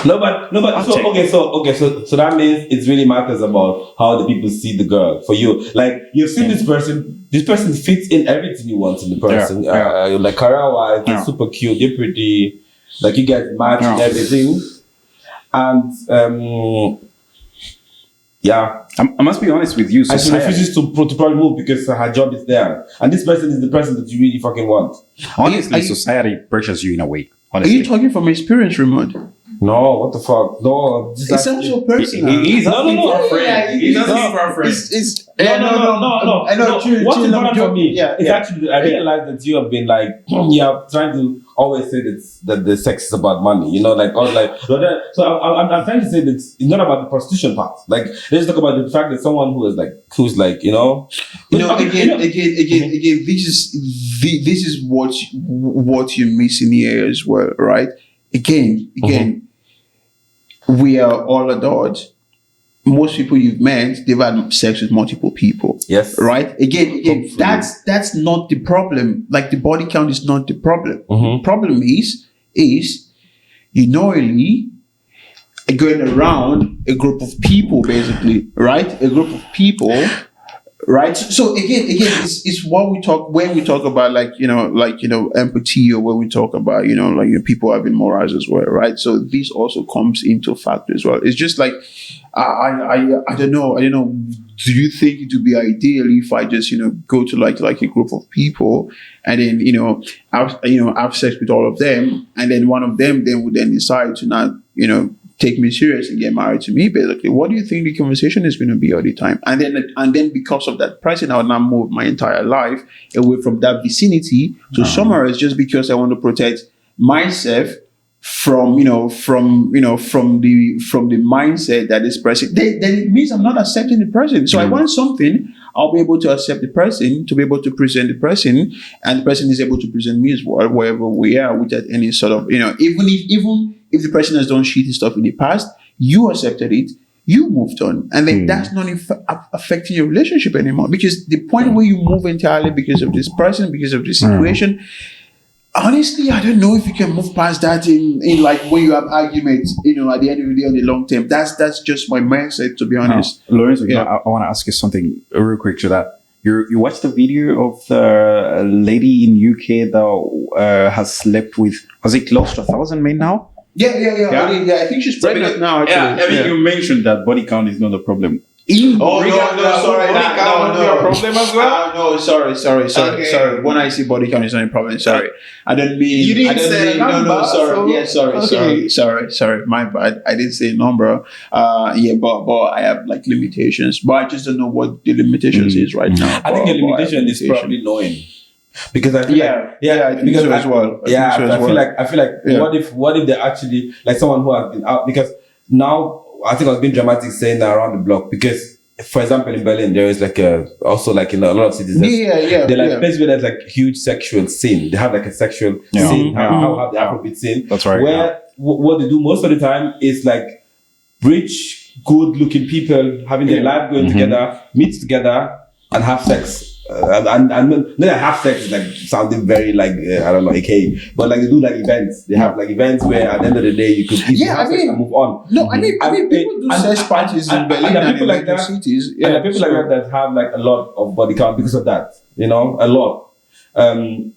C: No, but so that means it really matters about how the people see the girl for you. Like you've seen this person fits in everything you want in the person. Like career wise, they're super cute, they're pretty, like you get matched and everything. And
B: I must be honest with you.
C: And she refuses to probably move because her job is there. And this person is the person that you really fucking want.
B: Honestly, society pressures you in a way. Honestly.
A: Are you talking from experience, Raymond?
C: No, what the fuck? No,
A: it's also personal.
B: He's asking for a friend. He's asking for a friend.
C: No.
A: I know.
C: What's important for me? It's actually I realize that you have been like trying to always say that the sex is about money. So I'm trying to say that it's not about the prostitution part. Like let's talk about the fact that someone who's like
A: again. This is what you're missing here as well, right? Again. We are all adults. Most people you've met, they've had sex with multiple people.
C: Yes.
A: Right? Again, that's not the problem. Like the body count is not the problem. The problem is you knowingly going around a group of people, basically, right? A group of people, right? So again, it's what we talk when we talk about empathy, or when we talk about people having morals as well, right? So this also comes into factor as well. It's just like I don't know. Do you think it would be ideal if I just go to like a group of people and then have sex with all of them, and then one of them then would then decide to not take me serious and get married to me, basically, what do you think the conversation is going to be all the time? And then because of that person, I would now move my entire life away from that vicinity to somewhere else, just because I want to protect myself from the mindset that this person, then it means I'm not accepting the person. So I want something, I'll be able to accept the person, to be able to present the person, and the person is able to present me as well, wherever we are, without any sort of, even if the person has done shitty stuff in the past, you accepted it, you moved on, and then that's not affecting your relationship anymore. Because the point where you move entirely because of this person, because of this situation, honestly, I don't know if you can move past that in like when you have arguments, at the end of the day, on the long term. That's just my mindset, to be honest.
B: Lorenzo, I want to ask you something real quick to that. You watched the video of the lady in UK that has slept with, was it close to 1,000 men now?
A: Yeah. I think she's pregnant now. Actually.
B: You mentioned that body count is not a problem.
A: Sorry.
B: Body count would be a problem as well.
A: No, sorry. When I see body count, it's not a problem. Sorry, I don't mean.
B: You didn't say a number.
A: No, sorry.
B: So,
A: Sorry. My bad. I didn't say a number. But I have like limitations. But I just don't know what the limitations is right now.
C: I think the limitation is probably knowing. Because I feel
A: I think so as well.
C: I feel like what if they're actually like someone who has been out, because now I think I was being dramatic saying that around the block, because for example in Berlin there is like also like in a lot of cities they're like places where there's like huge sexual scene. They have like a sexual scene, how have the Afrobeat scene.
B: That's right.
C: Where what they do most of the time is like rich, good looking people having their life going together, meet together and have sex. And not have sex is like sounding very like I don't know, okay, but like they do like events. They have like events where at the end of the day you could easily have sex and move on.
A: No, I mean people do sex parties in Berlin and
C: people like that
A: cities.
C: And the people like that have like a lot of body count because of that. A lot. And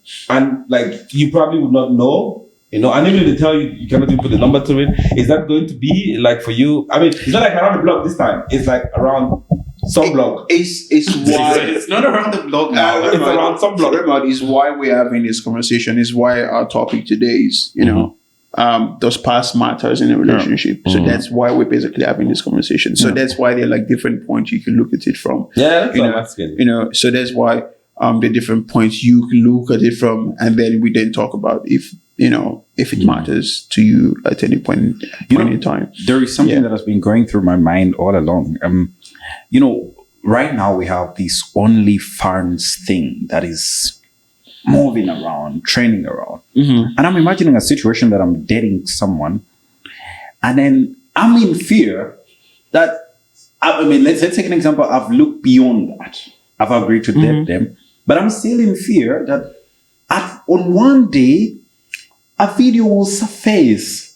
C: like you probably would not know. And even if they tell you cannot even put the number to it, is that going to be like for you? I mean, it's not like around the block this time. It's like around some block.
A: It's why
B: it's not around the block now.
C: It's around some block.
A: Is why we're having this conversation. Is why our topic today is does past matters in a relationship. So that's why we're basically having this conversation. So that's why there are like different points you can look at it from.
C: Yeah, that's what I'm asking.
A: So that's why the different points you can look at it from, and then we then talk about if it matters to you at any point in time.
B: There is something that has been going through my mind all along. Right now we have this Onlyfacts thing that is moving around, training around. And I'm imagining a situation that I'm dating someone, and then I'm in fear that, let's take an example. I've looked beyond that. I've agreed to date them, but I'm still in fear that on one day, a video will surface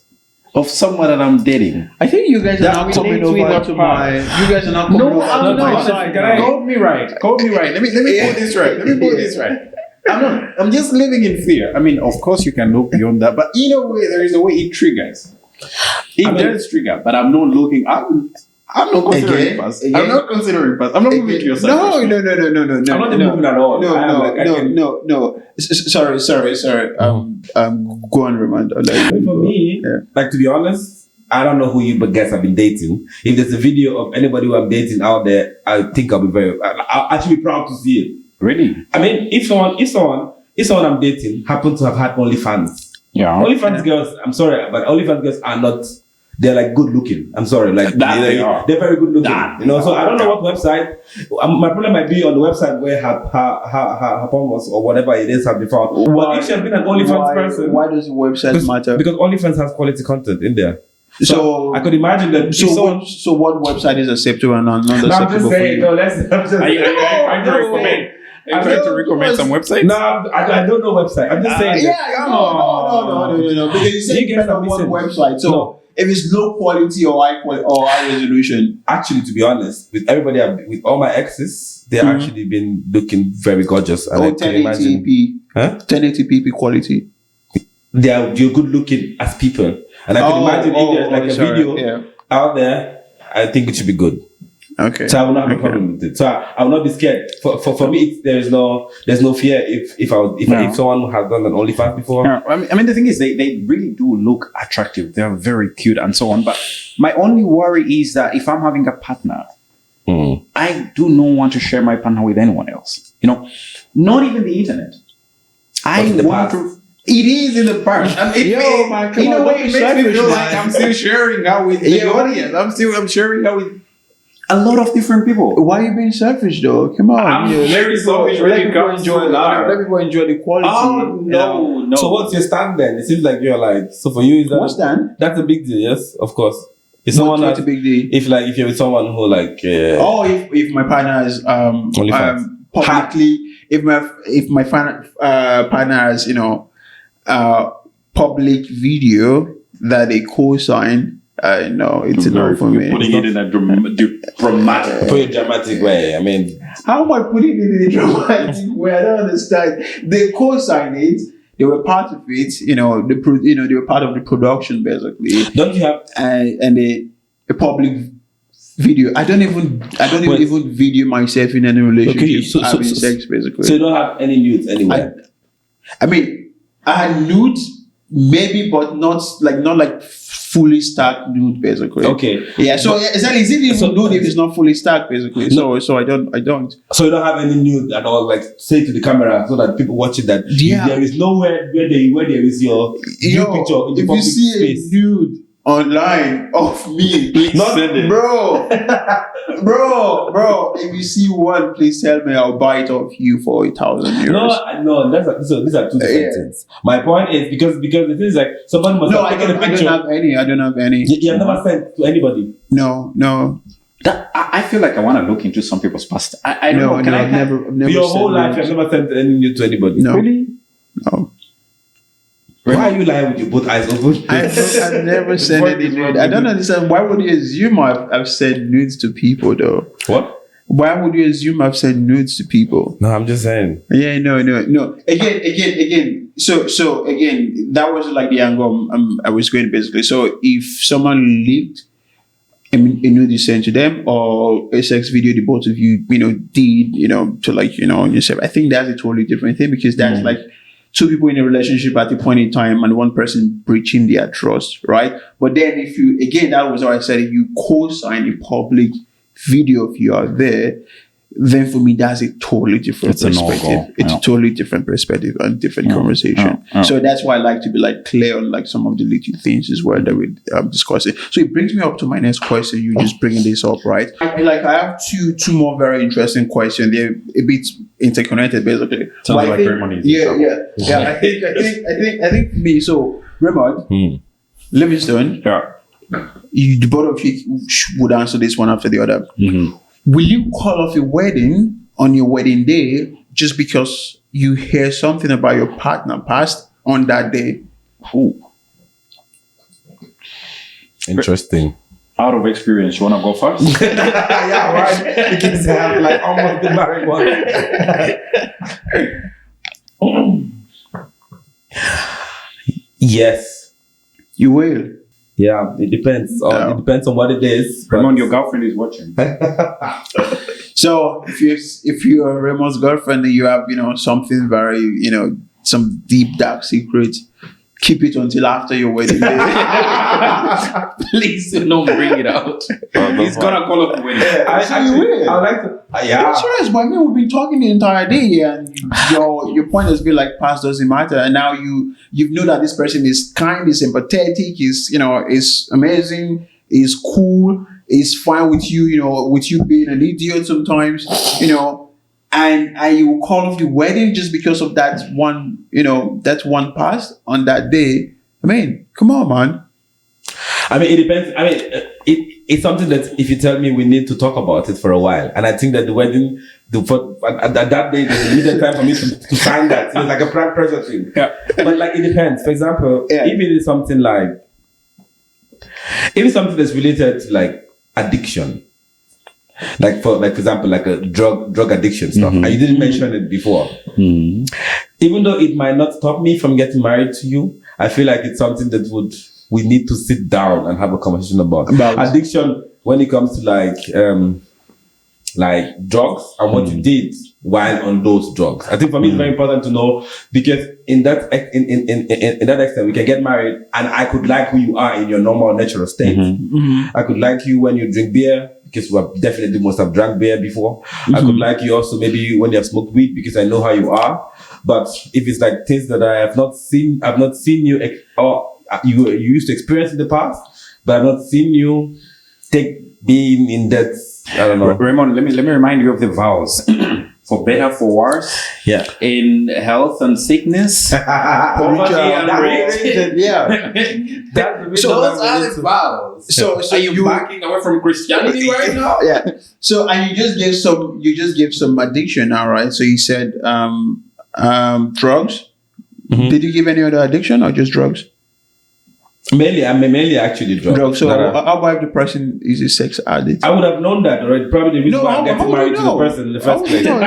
B: of someone that I'm dating.
A: I think you guys are not coming over to my. You guys are not coming over to my side.
B: Call me right. Let me put this right. I'm just living in fear. I mean, of course you can look beyond that, but in a way, there is a way it triggers. There is trigger, but I'm not looking. I'm not considering past. I'm not considering past. I'm not moving to your side.
A: No.
C: I'm not moving at all.
A: No. Sorry. Go on, Raymond.
C: For me, like to be honest, I don't know who you guys have been dating. If there's a video of anybody who I'm dating out there, I think I'll actually be proud to see it.
B: Really?
C: I mean, if someone I'm dating happens to have had OnlyFans.
B: Yeah.
C: OnlyFans girls, I'm sorry, but OnlyFans girls are not. They're like good looking. I'm sorry, like they're very good looking. So I don't know what website. My problem might be on the website where her porn was or whatever it is have been found. But if she has been an OnlyFans person,
A: why does the website matter?
C: Because OnlyFans has quality content in there.
A: So
C: I could imagine that.
A: So what website is acceptable and non-acceptable?
C: No, I'm just saying. No, let's.
B: Are you trying to recommend some websites?
C: No, I don't know website. I'm just saying.
A: No. Because you said you on one website. So if it's low quality or high resolution,
C: actually, to be honest, with everybody, with all my exes, they've actually been looking very gorgeous. And
A: 1080p, 1080p quality.
C: You're good looking as people, and I can imagine if there's like a video out there, I think it should be good.
A: Okay.
C: So I will not have a problem with it. So I will not be scared. For me, there's no fear if someone has done an OnlyFans before.
B: Yeah. I mean, the thing is, they really do look attractive. They are very cute and so on. But my only worry is that if I'm having a partner, I do not want to share my partner with anyone else. Not even the internet. It is in the past. I mean, in a way, it makes me feel like I'm still sharing out with the audience. I'm sharing out with a lot of different people.
A: Why are you being selfish though? Come on.
B: I'm very selfish when it comes to life.
A: Let people enjoy the quality.
B: Oh, no.
C: So what's your stand then? It seems like you're like, so for you, is that...
A: What's that?
C: That's a big deal, yes, of course. If
A: What's a big deal?
C: If you're with someone who like...
A: if my partner is publicly... If my partner has, public video that they co-sign, no, it's enough for me.
B: Putting it in a dramatic
C: way. I mean,
A: how am I putting it in a dramatic way? I don't understand. They co-sign it. They were part of it. They were part of the production basically.
C: Don't you have
A: and a public video? I don't even video myself in any relationship having sex basically.
C: So you don't have any nudes anywhere.
A: I mean, I had nudes maybe, but not like fully stacked nude basically.
C: Okay.
A: Yeah. So exactly, is it even nude if it's not fully stacked basically? So I don't.
C: So you don't have any nude at all, like say to the camera so that people watch it that there is nowhere where there is your nude picture in the public space. If you see a nude online of me,
B: please send it.
A: Bro, if you see one, please tell me. I'll buy it off you for 1,000 euros.
C: No, these are two different things. My point is because the thing is like someone must have taken a picture.
A: I don't have any.
C: You have never sent to anybody.
A: No.
B: I feel like I want to look into some people's past. I don't know.
A: I've never
C: your whole life, you've never sent any nude to anybody.
A: No.
C: Really?
A: No.
C: Why are you lying with your both eyes open?
A: I've never sent any nude. I don't understand. Why would you assume I've sent nudes to people though?
C: What?
A: Why would you assume I've sent nudes to people?
C: No, I'm just saying.
A: Yeah, no. Again. So again, that was like the angle I was going basically. So if someone leaked a nude you sent to them or a sex video the both of you, did, to on yourself, I think that's a totally different thing because that's like two people in a relationship at a point in time and one person breaching their trust, right? But then that was how I said, if you co-sign a public video of you out there, then for me, that's a totally different perspective. It's a totally different perspective and different conversation. So that's why I like to be like clear on like some of the little things as well that we're discussing. So it brings me up to my next question. You just bringing this up, right? I have two more very interesting questions. They're a bit interconnected, basically.
B: Sounds like Raymond.
A: Yeah. I think for me. So Raymond, Livingstone.
B: Yeah.
A: The both of you would answer this one after the other.
B: Mm-hmm.
A: Will you call off a wedding on your wedding day just because you hear something about your partner past on that day?
B: Ooh.
C: Interesting.
B: Out of experience, you want to go first?
C: Yeah, right. Because I have like almost the married one. Yes.
A: You will.
C: Yeah, it depends. It depends on what it is.
B: Raymond, your girlfriend is watching.
A: So if you're Raymond's girlfriend and you have something very some deep dark secret, keep it until after your wedding day.
B: Please don't bring it out. He's gonna call up the wedding.
C: I would like to. Yeah.
A: Serious, but I mean, we've been talking the entire day, and your point has been like, past doesn't matter, and now you know that this person is kind, is sympathetic, is amazing, is cool, is fine with you, with you being an idiot sometimes, and you will call off the wedding just because of that one past on that day. I mean, come on, man.
C: I mean, it depends. I mean, it's something that if you tell me we need to talk about it for a while, and I think that the wedding, at that day, there's a needed time for me to sign that. It's like a pressure thing. Yeah. But like, it depends. For example, if it is something that's related to like addiction, like for example, like a drug addiction stuff, and you didn't mention it before. Even though it might not stop me from getting married to you, I feel like it's something that we need to sit down and have a conversation about addiction when it comes to like like drugs and what you did while on those drugs. I think for me it's very important to know, because in that extent we can get married and I could like who you are in your normal natural state. I could like you when you drink beer, because we definitely must have drank beer before. I could like you also maybe when you have smoked weed, because I know how you are. But if it's like things that I've not seen you or you used to experience in the past, but I've not seen you being in that, I don't know.
B: Raymond, let me remind you of the vows. For better, for worse.
C: Yeah.
B: In health and sickness. Poverty and riches.
A: Yeah.
B: So those are the vows. So are you backing away from Christianity right now?
A: Yeah. So and you just gave some addiction now, right? So you said drugs. Did you give any other addiction or just drugs?
C: Mainly actually drugs.
A: So how about if the person is a sex addict?
C: I would have known that already. Probably the reason why I'm getting married to the person in the first place.
A: No,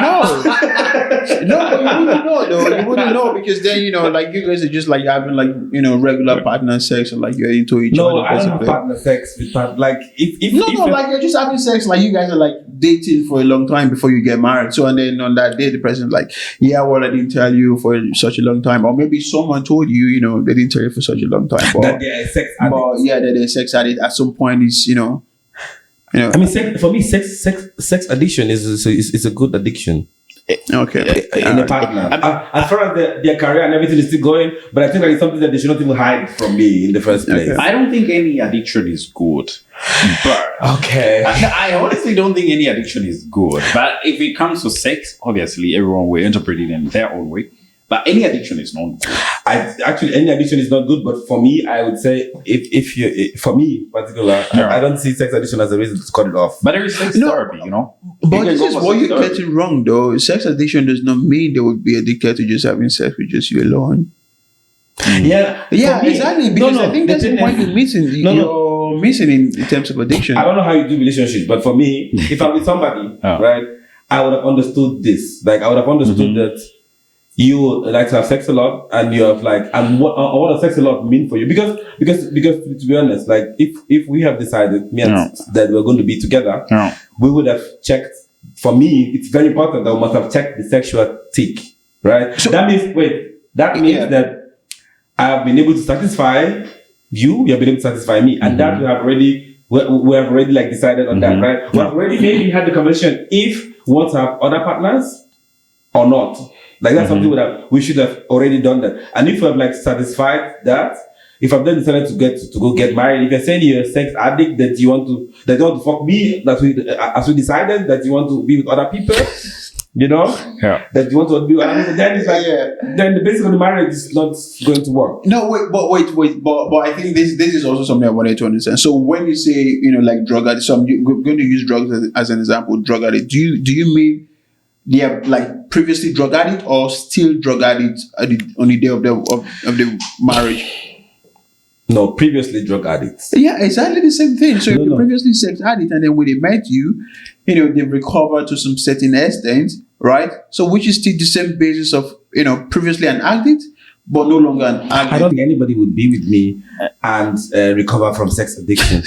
A: but you wouldn't know though. You wouldn't know, because then like you guys are just like having like regular partner sex, or like you're into each other.
C: No, I don't have partner sex with like if
A: like you're just having sex, like you guys are like dating for a long time before you get married. So and then on that day the person's like, yeah, well, I didn't tell you for such a long time, or maybe someone told you, they didn't tell you for such a long time.
C: That they're a sex addict.
A: But yeah, that they're sex addict at some point is
C: I mean, for me, sex addiction is a good addiction.
A: Okay.
C: In a partner. As far as their career and everything is still going, but I think that it's something that they should not even hide from me in the first place.
B: I don't think any addiction is good. But
C: okay.
B: I honestly don't think any addiction is good. But if it comes to sex, obviously everyone will interpret it in their own way. But any addiction is not good. Any addiction is not good. But for me, I would say for me in particular, I don't see sex addiction as a reason to cut it off. But there is sex therapy,
A: But this is what you're getting wrong, though. Sex addiction does not mean they would be addicted to just having sex with just you alone.
C: Yeah,
A: exactly. Because I think that's the point you're missing. You're missing in terms of addiction.
C: I don't know how you do relationships, but for me, if I'm with somebody, right, I would have understood this. Like I would have understood that you like to have sex a lot, and you have like, and what does sex a lot mean for you? Because to be honest, like if we have decided that we're going to be together, we would have checked. For me, it's very important that we must have checked the sexual tick, right? So that means that I have been able to satisfy you have been able to satisfy me, and that we have already like decided on that, right? We have already maybe had the conversation if we want to have other partners or not. Like that's something we should have already done that. And if we have like satisfied that, if I've then decided to go get married, if you're saying you're a sex addict, that you want to fuck me, as we decided that you want to be with other people, that you want to be with other people, then it's like, then the basic of the marriage is not going to work.
A: No, wait, but I think this is also something I wanted to understand. So when you say, like drug addict, so I'm going to use drugs as an example, drug addict, do you mean they are like previously drug addict or still drug addict on the day of the marriage?
C: No, previously drug addicts.
A: Yeah, exactly the same thing. So if you're previously sex addict and then when they met you, they've recovered to some certain extent, right? So which is still the same basis of, previously an addict, but no longer an addict.
C: I don't think anybody would be with me and recover from sex addiction.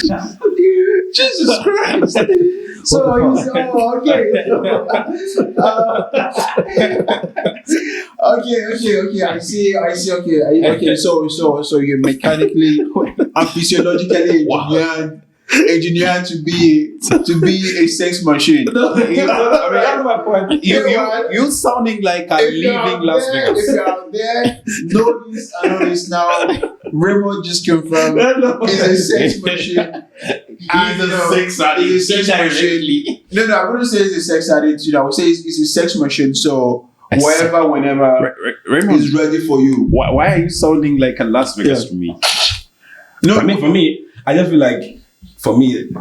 A: Jesus Christ. So okay. Okay. I see. Okay. So you're mechanically and physiologically engineered to be a sex machine.
B: That's my point. You sounding like a living Las Vegas.
A: If you're out there, know this now. Raymond just confirmed he's a sex machine.
B: He's a sex addict.
A: He's a sex machine. No, I wouldn't say he's a sex addict. I would say he's a sex machine. So whenever
B: Raymond
A: is ready for you.
B: Why are you sounding like a Las Vegas to me?
C: No, I mean for me, I just feel like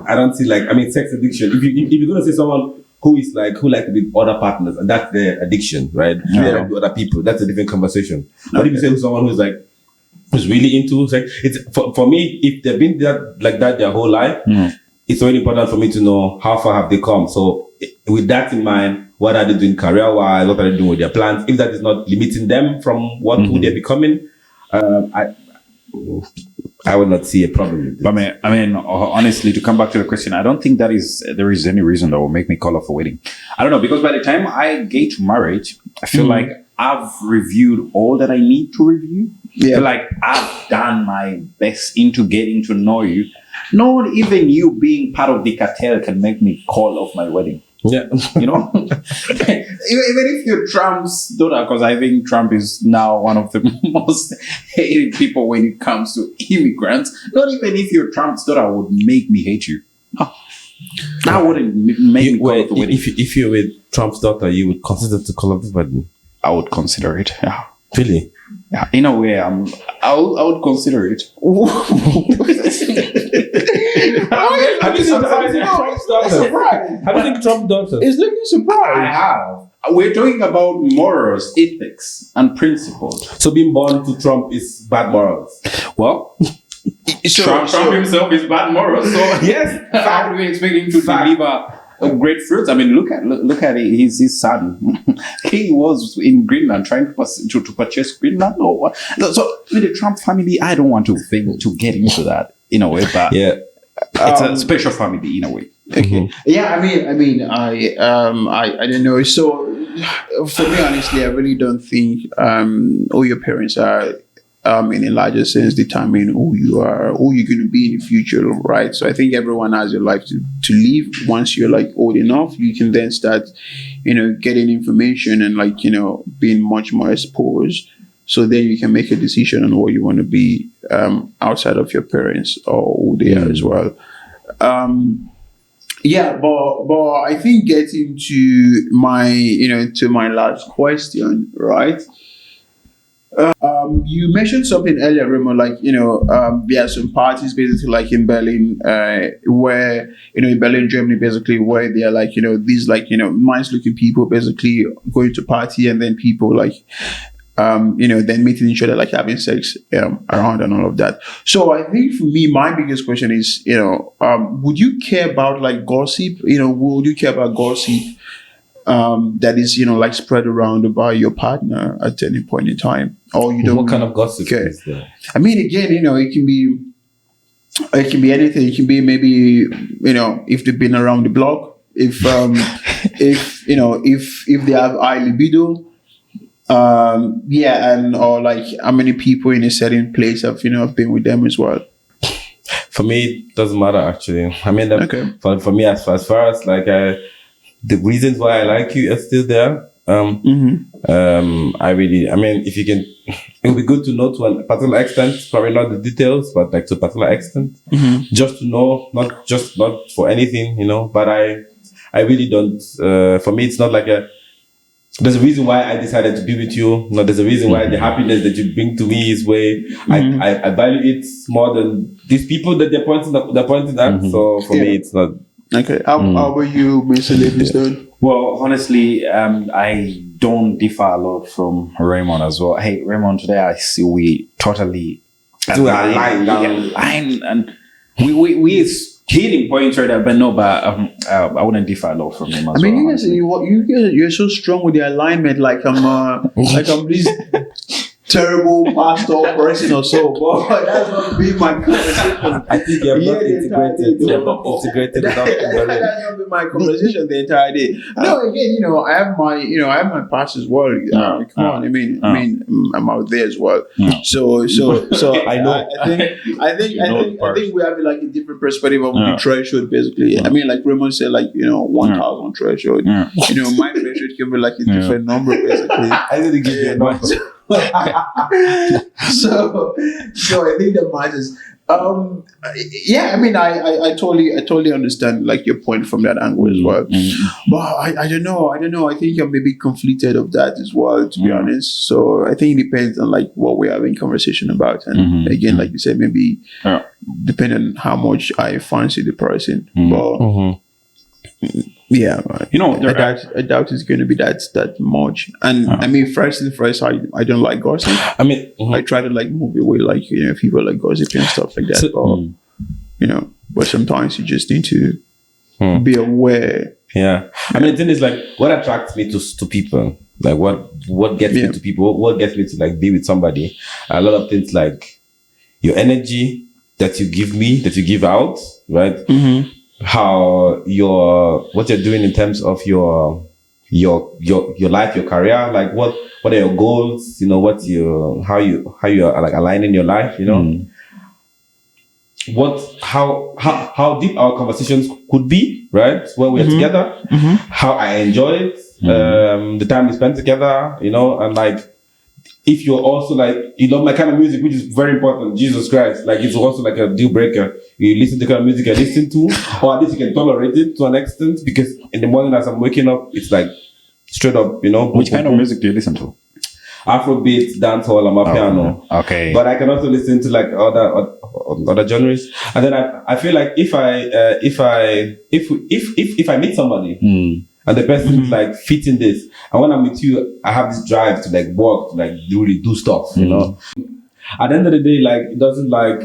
C: I don't see sex addiction. If you're gonna say someone who like to be with other partners and that's their addiction, right? Yeah. With other people, that's a different conversation. But if you say someone who's really into sex, it's for me, if they've been like that their whole life, it's very important for me to know how far have they come. So with that in mind, what are they doing career-wise? What are they doing with their plans? If that is not limiting them from who they're becoming, I I would not see a problem with it.
B: I mean, honestly, to come back to the question, I don't think there is any reason that will make me call off a wedding. I don't know, because by the time I get to marriage, I feel like I've reviewed all that I need to review. I feel like I've done my best into getting to know you. Not even you being part of the cartel can make me call off my wedding.
C: Yeah.
B: You know? Even if you're Trump's daughter, because I think Trump is now one of the most hated people when it comes to immigrants. Not even if you're Trump's daughter would make me hate you. No. That wouldn't make me call off the wedding.
C: If you're with Trump's daughter, you would consider to call off the wedding?
B: I would consider it. Yeah.
C: Really?
B: Yeah. In a way, I would consider it.
C: Have you seen Trump's daughter? Have you seen Trump's daughter?
A: It's looking surprised.
B: I have. We're talking about morals, ethics, and principles.
C: So being born to Trump is bad morals.
B: Well, Trump himself is bad morals. So
C: yes,
B: how do we expect him to deliver great fruits? I mean, look at it. His son. He was in Greenland trying to purchase Greenland. So with the Trump family, I don't want to get into that in a way, but it's a special family in a way.
A: Okay. Yeah, I mean, I don't know. So for me, honestly, I really don't think all your parents are in a larger sense determine who you are, who you're going to be in the future, right? So I think everyone has a life to live. Once you're like old enough, you can then start, getting information and being much more exposed. So then you can make a decision on what you want to be outside of your parents or who they are as well. But I think getting to my last question, right? You mentioned something earlier, Raymond, there are some parties basically like in Berlin, where, in Berlin, Germany, basically, where they are these nice looking people basically going to party, and then people then meeting each other, having sex around and all of that. So I think for me, my biggest question is, would you care about gossip? Would you care about gossip that is, spread around about your partner at any point in time? Or you don't?
C: What kind of gossip is there?
A: I mean, again, it can be anything. It can be maybe, if they've been around the block, if they have high libido. Or how many people in a certain place have been with them as well.
C: For me, it doesn't matter actually. I mean, for me, as far as the reasons why I like you are still there. If you can, it would be good to know to a particular extent, probably not the details, but to a particular extent, just to know, not for anything, but I really don't, for me, it's not there's a reason why I decided to be with you. No, there's a reason why the happiness that you bring to me is way. I value it more than these people that they're pointing at. So for me, it's not.
A: Okay. How about you, Mr. Livingstone?
B: Well, honestly, I don't differ a lot from Raymond as well. Hey, Raymond, today I see we totally align, and we hitting points right there, but I wouldn't differ a lot from him as well.
A: You guys, you're so strong with the alignment, I'm this terrible pastor person or so. But that's not been my conversation.
C: I think you have not integrated. You have not integrated enough.
A: That's not been my conversation the entire day. No, again, I have my past as well. Come on, I mean, I'm out there as well. So
C: I know.
A: I think we have a different perspective of the threshold, basically. I mean, like Raymond said, 1,000 threshold. My threshold can be a different number, basically.
C: I didn't give you a number.
A: So I think that matters. I totally understand your point from that angle as well. But I don't know. I think I'm maybe conflicted of that as well, to be honest. So I think it depends on what we're having conversation about, and again, like you said, maybe depending on how much I fancy the person. But yeah, I doubt it's going to be that much. And I mean, first and first, I don't like gossip. I mean, I try to move away, people like gossip and stuff like that. So, but sometimes you just need to be aware.
C: Yeah, I mean, the thing is, what attracts me to people, what gets me to people, what gets me to be with somebody. A lot of things your energy, that you give me, that you give out, right?
A: Mm-hmm.
C: How what you're doing in terms of your life, your career, like what are your goals? You know, how you are like aligning your life. You know, how deep our conversations could be, right? When we're together, how I enjoy it, the time we spend together, you know, and like if you're also like, you love my kind of music, which is very important, Jesus Christ, like it's also like a deal breaker. You listen to the kind of music I listen to, or at least you can tolerate it to an extent, because in the morning as I'm waking up, it's like straight up, you know.
B: Which kind of music do you listen to?
C: Afrobeat, dancehall, and piano.
B: Okay.
C: But I can also listen to like other genres. And then I feel like if I meet somebody and the person is like fitting this, and when I'm with you, I have this drive to like work, to like really do stuff, you know. At the end of the day, like it doesn't like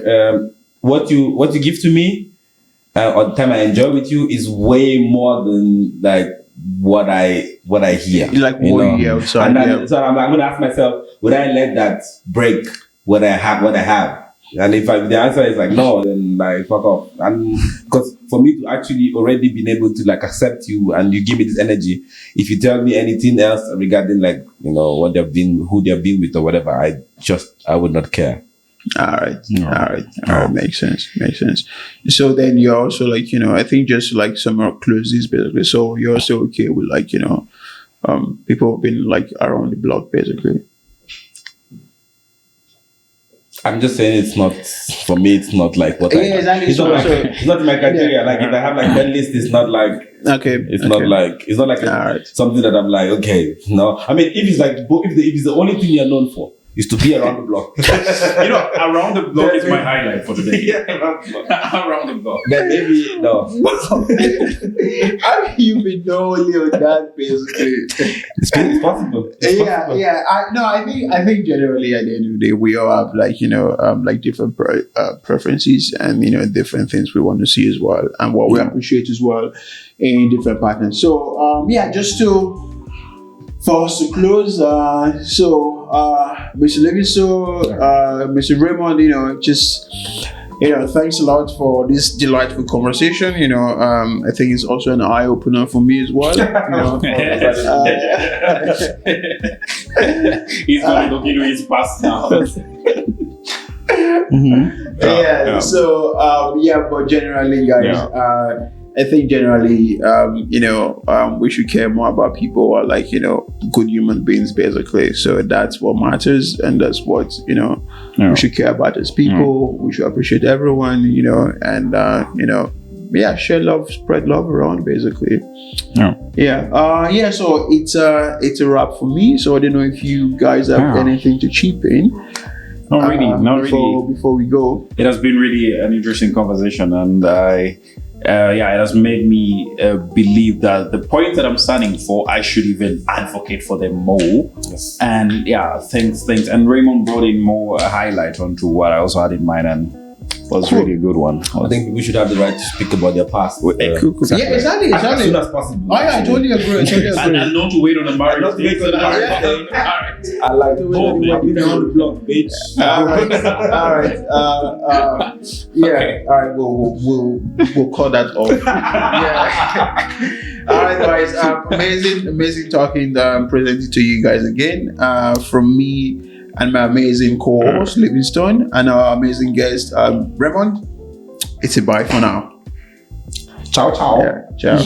C: what you give to me or the time I enjoy with you is way more than like what I hear.
A: Like what you hear outside.
C: And so I'm gonna ask myself, would I let that break what I have? And if the answer is like no, then like fuck off. And because for me to actually already been able to like accept you and you give me this energy, if you tell me anything else regarding like, you know, what they've been, who they've been with or whatever, I would not care.
A: All right. Makes sense. So then you're also like, you know, I think just like somewhere close this basically. So you're also okay with like, you know, people been like around the block basically.
C: I'm just saying it's not, for me, it's not like what
A: exactly.
C: It's not in my criteria. Like if I have like that list, it's not like, not like something that I'm like, okay, no. I mean, if it's like, if it's the only thing you're known for, is to be around the block.
B: You know, around the block is my highlight for today. Around the block.
C: Then maybe, no.
A: How have you been only on that basically?
C: It's possible.
A: I think generally at the end of the day, we all have like, you know, like different preferences and, you know, different things we want to see as well and what we appreciate as well in different partners. So, just for us to close, Mr. Livingstone, Mr. Raymond, you know, just, you know, thanks a lot for this delightful conversation. You know, I think it's also an eye opener for me as well. You know,
B: he's going to look into his past now.
A: But generally, guys, I think generally, we should care more about people who are like, you know, good human beings, basically. So that's what matters. And that's what, you know, we should care about as people. We should appreciate everyone, you know, and, share love, spread love around, basically. So it's a wrap for me. So I don't know if you guys have anything to chip in.
B: Not really.
A: Before we go.
B: It has been really an interesting conversation, and it has made me believe that the point that I'm standing for, I should even advocate for them more.
C: Yes.
B: And thanks. And Raymond brought in more highlight onto what I also had in mind, and was really a good one.
C: I think we should have the right to speak about their past.
A: Cool. Yeah, exactly.
C: As soon as possible.
A: Oh, yeah, I totally agree.
B: And not to wait on a marriage.
C: I like to wait on the block, bitch.
A: All right.
B: Okay.
A: All right. We'll call that off. All right, guys. Amazing talking. Presenting to you guys again. From me and my amazing co-host Livingstone and our amazing guest Raymond. It's a bye for now.
C: Ciao.
A: Yeah, ciao.